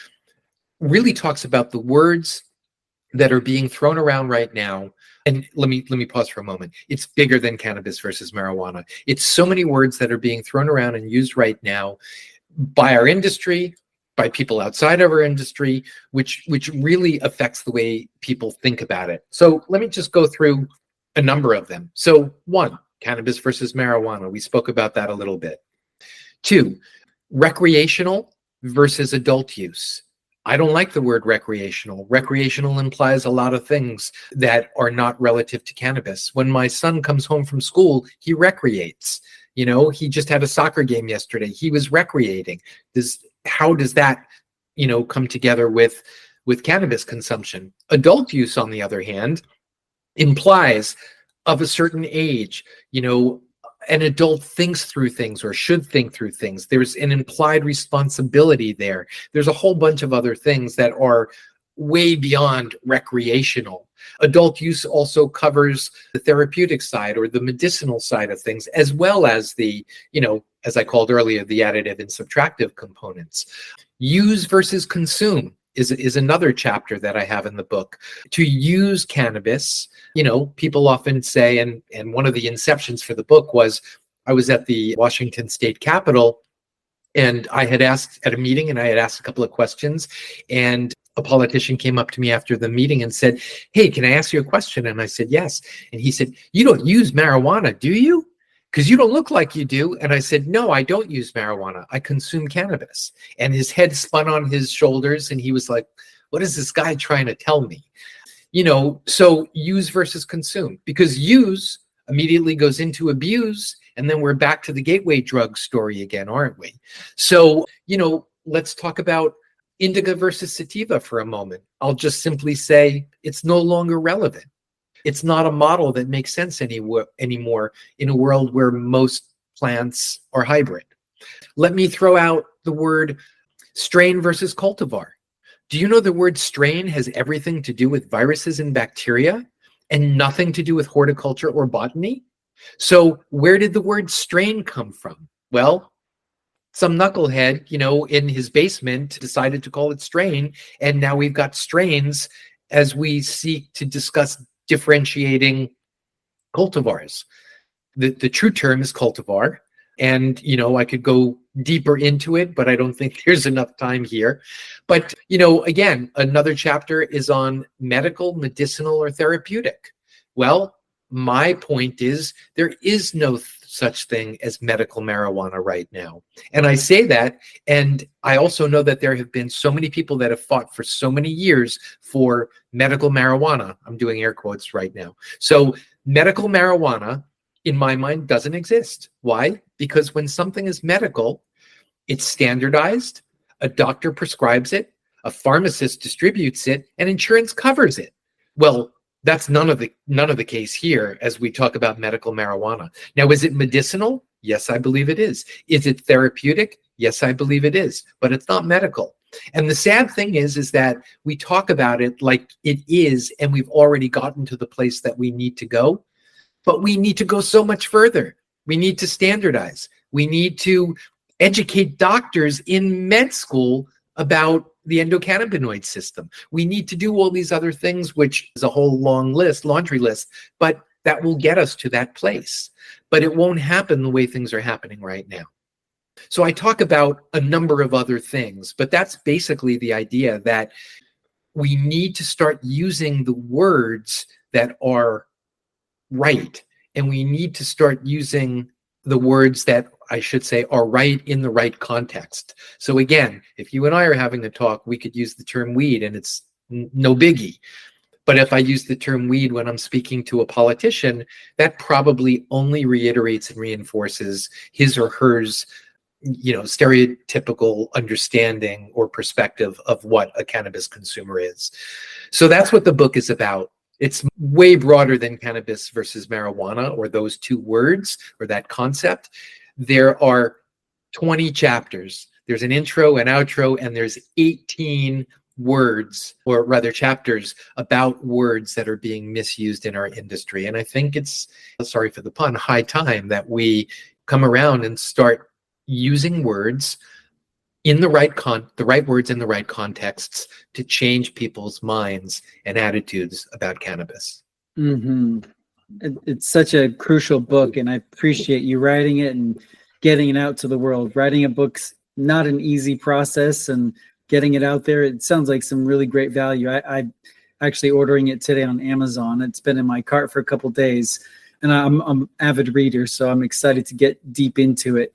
really talks about the words that are being thrown around right now. And let me pause for a moment. It's bigger than cannabis versus marijuana. It's so many words that are being thrown around and used right now by our industry, by people outside of our industry, which really affects the way people think about it. So let me just go through a number of them. So 1, cannabis versus marijuana. We spoke about that a little bit. 2, recreational versus adult use. I don't like the word recreational. Recreational implies a lot of things that are not relative to cannabis. When my son comes home from school, he recreates. He just had a soccer game yesterday. He was recreating. How does that, come together with cannabis consumption? Adult use, on the other hand, implies of a certain age, an adult thinks through things or should think through things. There's an implied responsibility there. There's a whole bunch of other things that are way beyond recreational. Adult use also covers the therapeutic side or the medicinal side of things, as well as the, as I called earlier, the additive and subtractive components. Use versus consume is another chapter that I have in the book. To use cannabis, people often say, and one of the inceptions for the book was, I was at the Washington State Capitol, and I had asked at a meeting, and I had asked a couple of questions, and a politician came up to me after the meeting and said, "Hey, can I ask you a question?" And I said, "Yes." And he said, "You don't use marijuana, do you? Because you don't look like you do." And I said, "No, I don't use marijuana. I consume cannabis." And his head spun on his shoulders, and he was like, "What is this guy trying to tell me?" So use versus consume, because use immediately goes into abuse, and then we're back to the gateway drug story again, aren't we? So, let's talk about indica versus sativa for a moment. I'll just simply say it's no longer relevant. It's not a model that makes sense anymore in a world where most plants are hybrid. Let me throw out the word strain versus cultivar. Do you know the word strain has everything to do with viruses and bacteria and nothing to do with horticulture or botany? So where did the word strain come from? Well, some knucklehead, in his basement decided to call it strain, and now we've got strains as we seek to discuss differentiating cultivars. The true term is cultivar, and I could go deeper into it, but I don't think there's enough time here. But again, another chapter is on medical, medicinal, or therapeutic. Well, my point is there is no such thing as medical marijuana right now. And I say that, and I also know that there have been so many people that have fought for so many years for medical marijuana. I'm doing air quotes right now. So medical marijuana, in my mind, doesn't exist. Why? Because when something is medical, it's standardized, a doctor prescribes it, a pharmacist distributes it, and insurance covers it. Well, that's none of the case here as we talk about medical marijuana. Now, is it medicinal? Yes, I believe it is. Is it therapeutic? Yes, I believe it is, but it's not medical. And the sad thing is that we talk about it like it is, and we've already gotten to the place that we need to go, but we need to go so much further. We need to standardize. We need to educate doctors in med school about the endocannabinoid system. We need to do all these other things, which is a whole long list, laundry list, but that will get us to that place. But it won't happen the way things are happening right now. So I talk about a number of other things, but that's basically the idea that we need to start using the words that are right. And we need to start using the words that I should say are right in the right context. So again, if you and I are having a talk, we could use the term weed and it's no biggie. But if I use the term weed when I'm speaking to a politician, that probably only reiterates and reinforces his or hers stereotypical understanding or perspective of what a cannabis consumer is. So that's what the book is about. It's way broader than cannabis versus marijuana or those two words or that concept. There are 20 chapters. There's an intro, an outro, and there's 18 words, or rather chapters, about words that are being misused in our industry. And I think it's, sorry for the pun, high time that we come around and start using words in the right words in the right contexts to change people's minds and attitudes about cannabis. Mm-hmm. It's such a crucial book, and I appreciate you writing it and getting it out to the world. Writing a book's not an easy process, and getting it out there, it sounds like some really great value. I actually ordering it today on Amazon. It's been in my cart for a couple of days, and I'm an avid reader, so I'm excited to get deep into it.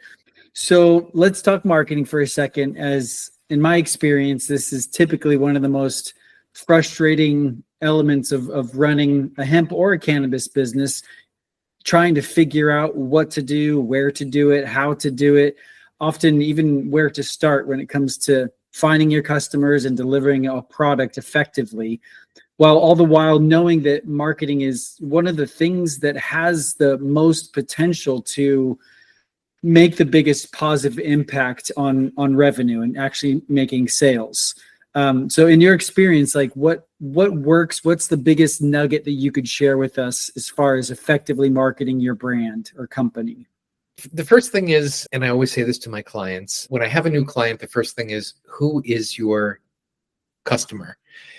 So let's talk marketing for a second. As in my experience, this is typically one of the most frustrating elements of running a hemp or a cannabis business, trying to figure out what to do, where to do it, how to do it, often even where to start when it comes to finding your customers and delivering a product effectively, while all the while knowing that marketing is one of the things that has the most potential to make the biggest positive impact on revenue and actually making sales. So in your experience, like what works, what's the biggest nugget that you could share with us as far as effectively marketing your brand or company? The first thing is, and I always say this to my clients, when I have a new client, the first thing is, who is your customer?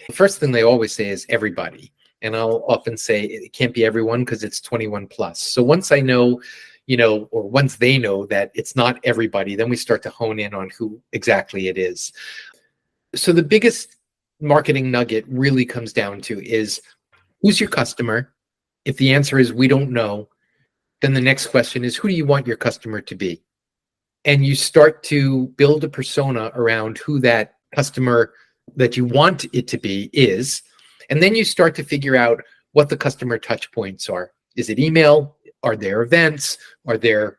The first thing they always say is everybody. And I'll often say it can't be everyone because it's 21 plus. So once I know, or once they know that it's not everybody, then we start to hone in on who exactly it is. So the biggest marketing nugget really comes down to is, who's your customer? If the answer is we don't know, then the next question is, who do you want your customer to be? And you start to build a persona around who that customer that you want it to be is. And then you start to figure out what the customer touch points are. Is it email? Are there events? Are there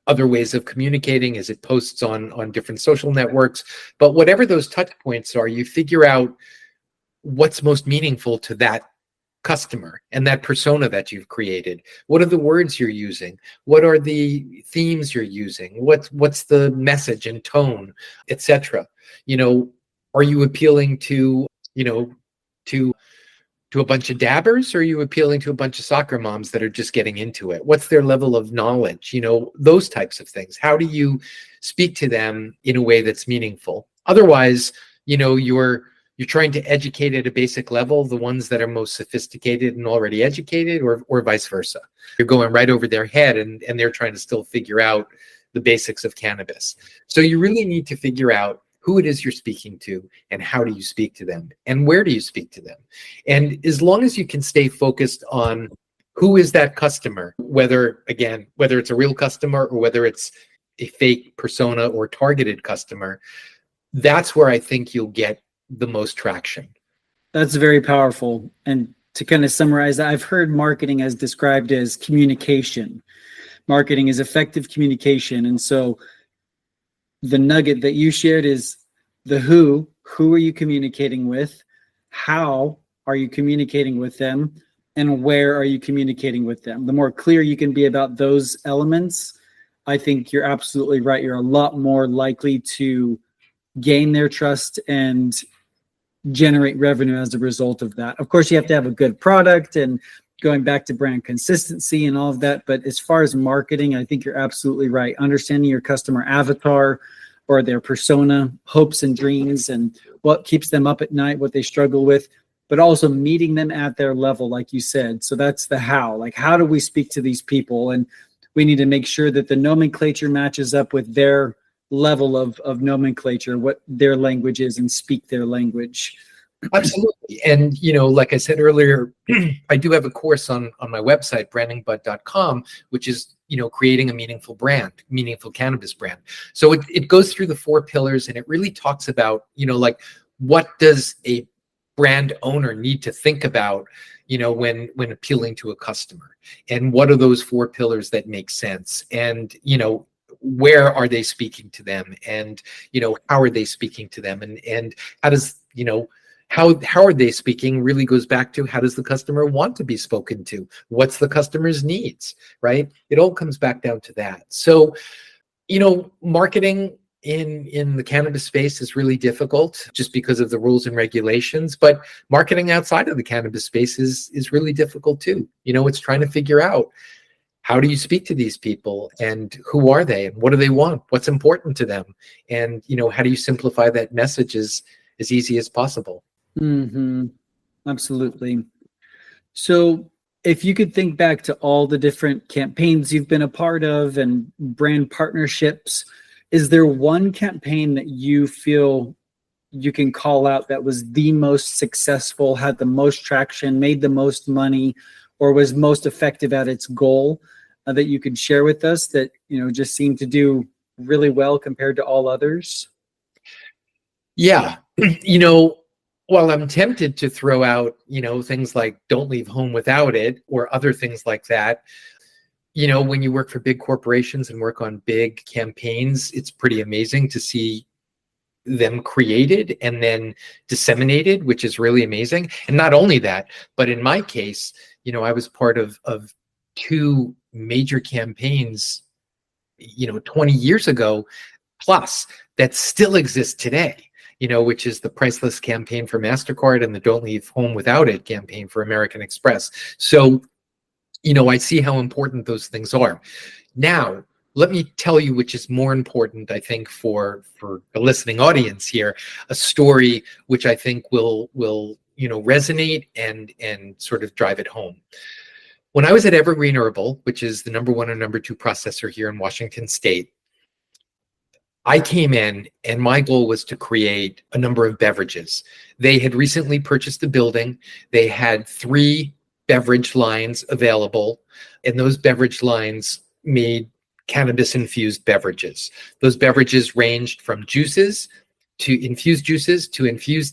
other ways of communicating? Is it posts on different social networks? But whatever those touch points are, you figure out what's most meaningful to that customer and that persona that you've created. What are the words you're using? What are the themes you're using? What's the message and tone, etc.? Are you appealing to a bunch of dabbers, or are you appealing to a bunch of soccer moms that are just getting into it? What's their level of knowledge? Those types of things. How do you speak to them in a way that's meaningful? Otherwise, you're trying to educate at a basic level, the ones that are most sophisticated and already educated, or vice versa. You're going right over their head and they're trying to still figure out the basics of cannabis. So you really need to figure out who it is you're speaking to and how do you speak to them and where do you speak to them. And as long as you can stay focused on who is that customer, whether it's a real customer or whether it's a fake persona or targeted customer, that's where I think you'll get the most traction. That's very powerful. And to kind of summarize that, I've heard marketing as described as communication. Marketing is effective communication. And so the nugget that you shared is the who are you communicating with? How are you communicating with them? And where are you communicating with them? The more clear you can be about those elements, I think you're absolutely right. You're a lot more likely to gain their trust and generate revenue as a result of that. Of course, you have to have a good product and going back to brand consistency and all of that. But as far as marketing, I think you're absolutely right. Understanding your customer avatar or their persona, hopes and dreams, and what keeps them up at night, what they struggle with, but also meeting them at their level, like you said. So that's the how. Like, how do we speak to these people? And we need to make sure that the nomenclature matches up with their level of nomenclature, what their language is, and speak their language. Absolutely. And, like I said earlier, I do have a course on my website, brandingbud.com, which is, creating a meaningful brand, meaningful cannabis brand. So it goes through the 4 pillars, and it really talks about, like, what does a brand owner need to think about, when appealing to a customer, and what are those 4 pillars that make sense, and, where are they speaking to them, and, how are they speaking to them, and how does, how are they speaking really goes back to how does the customer want to be spoken to? What's the customer's needs, right? It all comes back down to that. So, marketing in the cannabis space is really difficult just because of the rules and regulations, but marketing outside of the cannabis space is really difficult too. It's trying to figure out, how do you speak to these people, and who are they, and what do they want? What's important to them? And, how do you simplify that message as easy as possible? Mm-hmm. Absolutely. So if you could think back to all the different campaigns you've been a part of and brand partnerships, is there one campaign that you feel you can call out that was the most successful, had the most traction, made the most money, or was most effective at its goal that you could share with us that, just seemed to do really well compared to all others? Yeah. While I'm tempted to throw out, things like don't leave home without it or other things like that, when you work for big corporations and work on big campaigns, it's pretty amazing to see them created and then disseminated, which is really amazing. And not only that, but in my case, I was part of 2 major campaigns, 20 years ago plus, that still exist today. Which is the Priceless campaign for MasterCard and the Don't Leave Home Without It campaign for American Express. So, I see how important those things are. Now, let me tell you which is more important, I think, for the listening audience here, a story which I think will resonate and sort of drive it home. When I was at Evergreen Herbal, which is the #1 and #2 processor here in Washington State, I came in and my goal was to create a number of beverages. They had recently purchased a building. They had 3 beverage lines available, and those beverage lines made cannabis-infused beverages. Those beverages ranged from juices to infused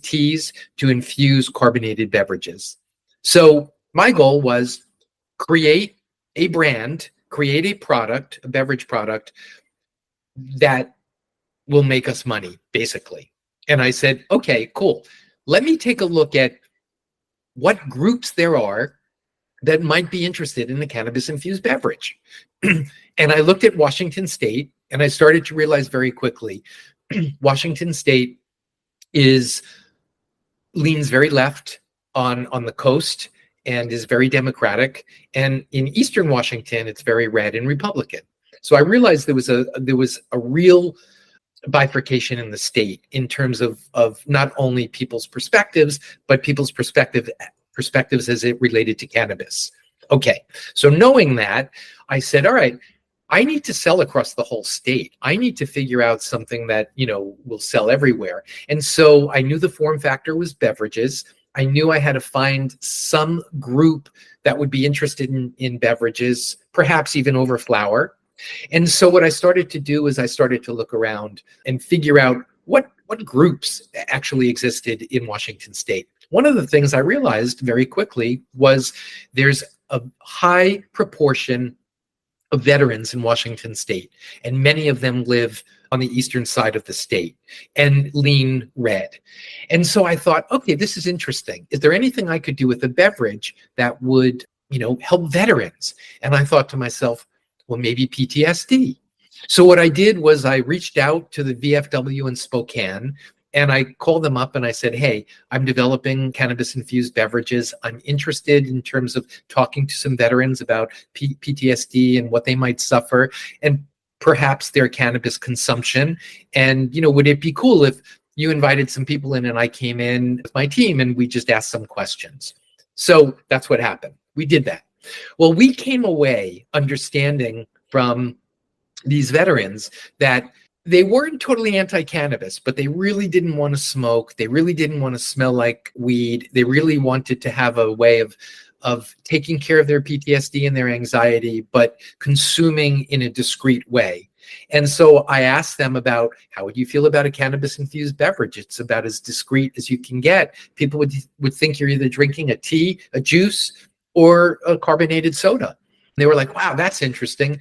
teas to infused carbonated beverages. So my goal was create a brand, create a product, a beverage product that will make us money, basically. And I said, okay, cool. Let me take a look at what groups there are that might be interested in a cannabis-infused beverage. And I looked at Washington State, and I started to realize very quickly, Washington State leans very left on the coast and is very Democratic. And in Eastern Washington, it's very red and Republican. So I realized there was a real bifurcation in the state in terms of not only people's perspectives, but people's perspectives as it related to cannabis. Okay, so knowing that, I said, all right, I need to sell across the whole state. I need to figure out something that, will sell everywhere. And so I knew the form factor was beverages. I knew I had to find some group that would be interested in beverages, perhaps even over flower. And so what I started to do is I started to look around and figure out what groups actually existed in Washington State. One of the things I realized very quickly was there's a high proportion of veterans in Washington State, and many of them live on the eastern side of the state and lean red. And so I thought, okay, this is interesting. Is there anything I could do with a beverage that would, help veterans? And I thought to myself, well, maybe PTSD. So what I did was I reached out to the VFW in Spokane, and I called them up and I said, hey, I'm developing cannabis-infused beverages. I'm interested in terms of talking to some veterans about PTSD and what they might suffer, and perhaps their cannabis consumption. And, would it be cool if you invited some people in and I came in with my team and we just asked some questions? So that's what happened. We did that. Well, we came away understanding from these veterans that they weren't totally anti-cannabis, but they really didn't want to smoke. They really didn't want to smell like weed. They really wanted to have a way of taking care of their PTSD and their anxiety, but consuming in a discreet way. And so I asked them about, how would you feel about a cannabis-infused beverage? It's about as discreet as you can get. People would think you're either drinking a tea, a juice, or a carbonated soda. They were like, wow, that's interesting.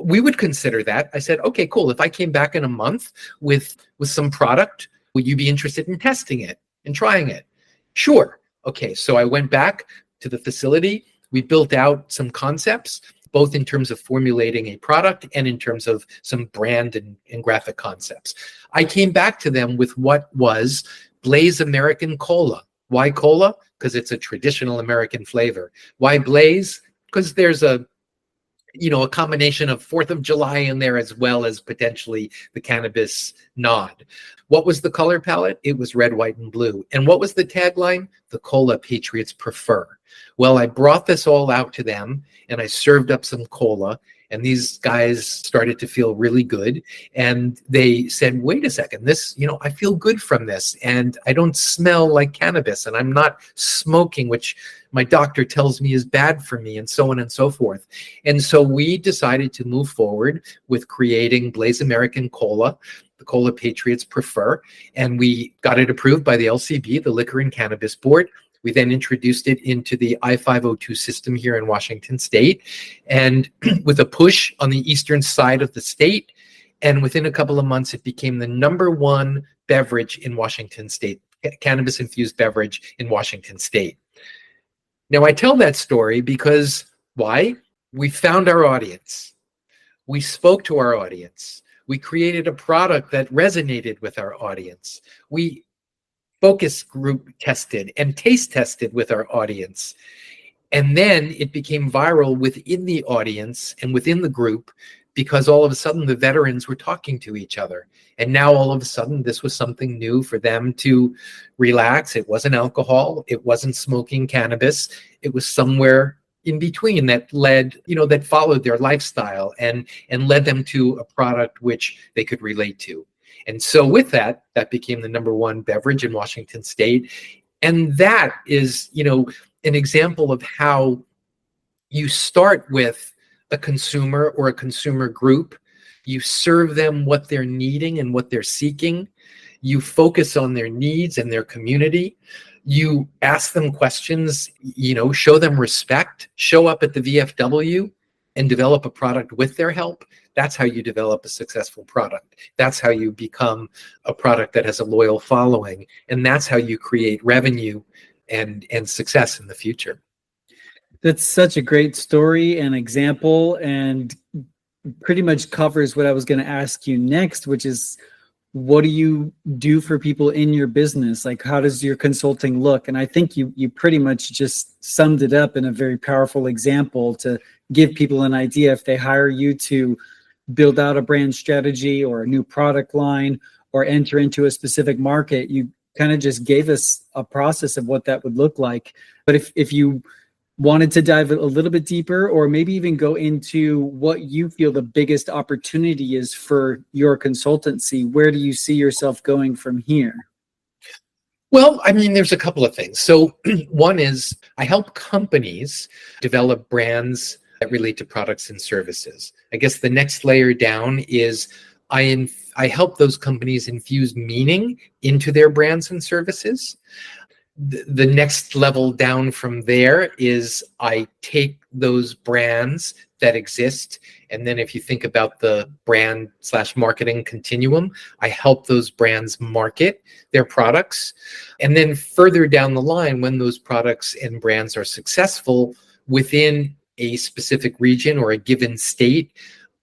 We would consider that. I said, okay, cool. If I came back in a month with some product, would you be interested in testing it and trying it? Sure. Okay, so I went back to the facility. We built out some concepts, both in terms of formulating a product and in terms of some brand and graphic concepts. I came back to them with what was Blaze American Cola. Why cola? Because it's a traditional American flavor. Why Blaze? Because there's a combination of 4th of July in there, as well as potentially the cannabis nod. What was the color palette? It was red, white, and blue. And what was the tagline? The cola patriots prefer. Well, I brought this all out to them and I served up some cola, and these guys started to feel really good. And they said, wait a second, this, I feel good from this, and I don't smell like cannabis, and I'm not smoking, which my doctor tells me is bad for me, and so on and so forth. And so we decided to move forward with creating Blaze American Cola, the Cola Patriots prefer, and we got it approved by the LCB, the Liquor and Cannabis Board. We then introduced it into the I-502 system here in Washington State, and with a push on the eastern side of the state. And within a couple of months, it became the #1 beverage in Washington State, cannabis-infused beverage in Washington State. Now, I tell that story because why? We found our audience. We spoke to our audience. We created a product that resonated with our audience. We focus group tested and taste tested with our audience. And then it became viral within the audience and within the group, because all of a sudden the veterans were talking to each other. And now all of a sudden this was something new for them to relax. It wasn't alcohol. It wasn't smoking cannabis. It was somewhere in between that led, that followed their lifestyle and led them to a product which they could relate to. And so with that became the #1 beverage in Washington State. And that is, an example of how you start with a consumer or a consumer group. You serve them what they're needing and what they're seeking. You focus on their needs and their community. You ask them questions, show them respect, show up at the VFW and develop a product with their help. That's how you develop a successful product. That's how you become a product that has a loyal following. And that's how you create revenue and success in the future. That's such a great story and example, and pretty much covers what I was going to ask you next, which is, what do you do for people in your business? Like, how does your consulting look? And I think you pretty much just summed it up in a very powerful example to give people an idea. If they hire you to build out a brand strategy or a new product line or enter into a specific market, you kind of just gave us a process of what that would look like. But if you wanted to dive a little bit deeper, or maybe even go into what you feel the biggest opportunity is for your consultancy, where do you see yourself going from here? Well, there's a couple of things. So one is I help companies develop brands that relate to products and services. I guess the next layer down is I help those companies infuse meaning into their brands and services. The next level down from there is I take those brands that exist, and then if you think about the brand/marketing continuum, I help those brands market their products. And then further down the line, when those products and brands are successful within a specific region or a given state,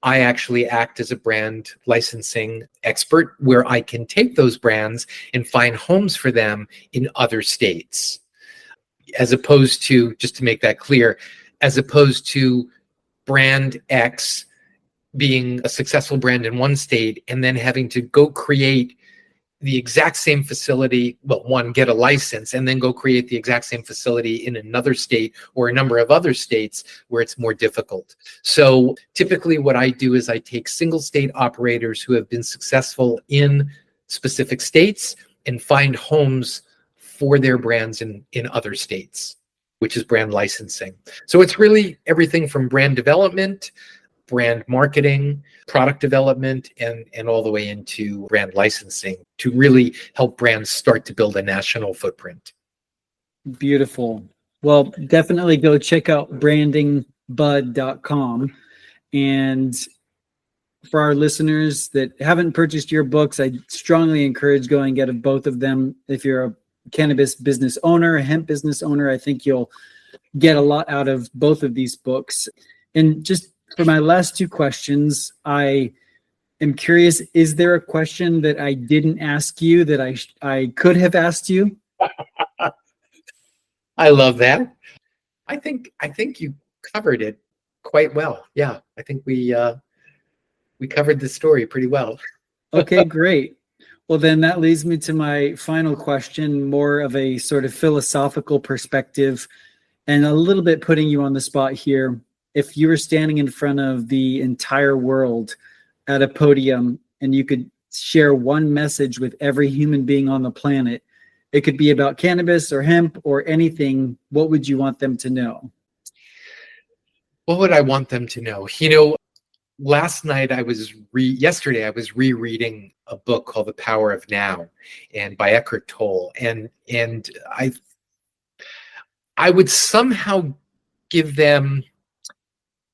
I actually act as a brand licensing expert where I can take those brands and find homes for them in other states, as opposed to, just to make that clear, as opposed to brand X being a successful brand in one state and then having to go create the exact same facility, well, one, get a license, and then go create the exact same facility in another state or a number of other states where it's more difficult. So typically what I do is I take single state operators who have been successful in specific states and find homes for their brands in other states, which is brand licensing. So it's really everything from brand development, brand marketing, product development, and all the way into brand licensing to really help brands start to build a national footprint. Beautiful. Well, definitely go check out brandingbud.com. And for our listeners that haven't purchased your books, I strongly encourage going and get both of them. If you're a cannabis business owner, a hemp business owner, I think you'll get a lot out of both of these books. And just for my last two questions, I am curious, is there a question that I didn't ask you that I could have asked you? I love that. I think you covered it quite well. Yeah, I think we covered the story pretty well. Okay, great. Well, then that leads me to my final question, more of a sort of philosophical perspective and a little bit putting you on the spot here. If you were standing in front of the entire world at a podium and you could share one message with every human being on the planet, it could be about cannabis or hemp or anything, what would you want them to know? What would I want them to know? Last night yesterday I was rereading a book called The Power of Now and by Eckhart Tolle. And I would somehow give them,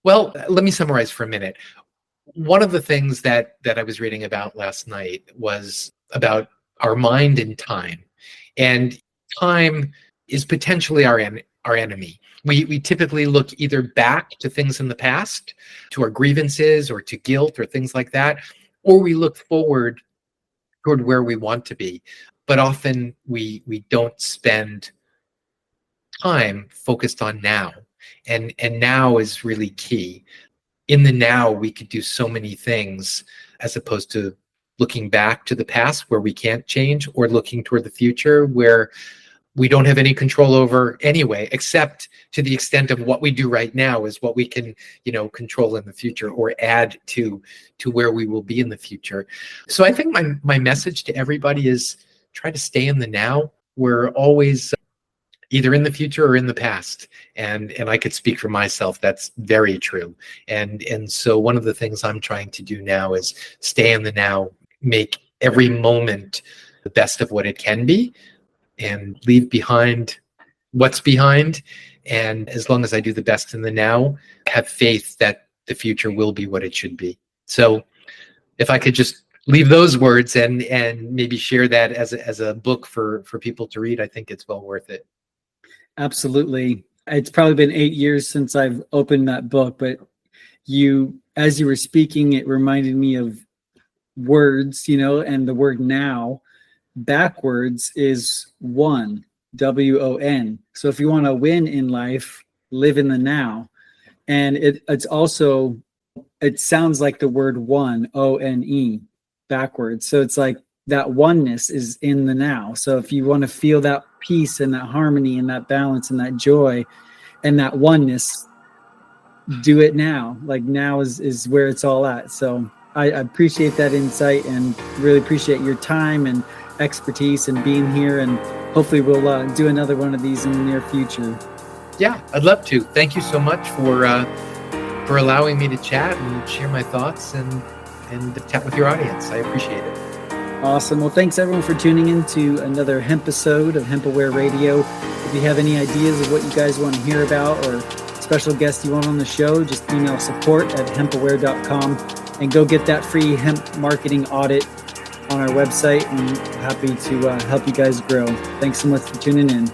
well, let me summarize for a minute. One of the things that I was reading about last night was about our mind and time. And time is potentially our enemy. We typically look either back to things in the past, to our grievances or to guilt or things like that, or we look forward toward where we want to be. But often we don't spend time focused on now. And now is really key. In the now, we could do so many things as opposed to looking back to the past where we can't change, or looking toward the future where we don't have any control over anyway, except to the extent of what we do right now is what we can, control in the future or add to where we will be in the future. So I think my message to everybody is try to stay in the now. We're always either in the future or in the past. And I could speak for myself. That's very true. And so one of the things I'm trying to do now is stay in the now, make every moment the best of what it can be, and leave behind what's behind. And as long as I do the best in the now, have faith that the future will be what it should be. So if I could just leave those words and maybe share that as a book for people to read, I think it's well worth it. Absolutely. It's probably been 8 years since I've opened that book, but as you were speaking, it reminded me of words, and the word now backwards is one, W-O-N. So if you want to win in life, live in the now. And it sounds like the word one, O-N-E, backwards. So it's like that oneness is in the now. So if you want to feel that peace and that harmony and that balance and that joy and that oneness, do it now. Like now is where it's all at. So I appreciate that insight and really appreciate your time and expertise and being here. And hopefully we'll do another one of these in the near future. Yeah, I'd love to. Thank you so much for allowing me to chat and share my thoughts and chat with your audience. I appreciate it. Awesome. Well, thanks everyone for tuning in to another Hemp episode of HempAware Radio. If you have any ideas of what you guys want to hear about or special guests you want on the show, just email support@hempaware.com and go get that free hemp marketing audit on our website, and happy to help you guys grow. Thanks so much for tuning in.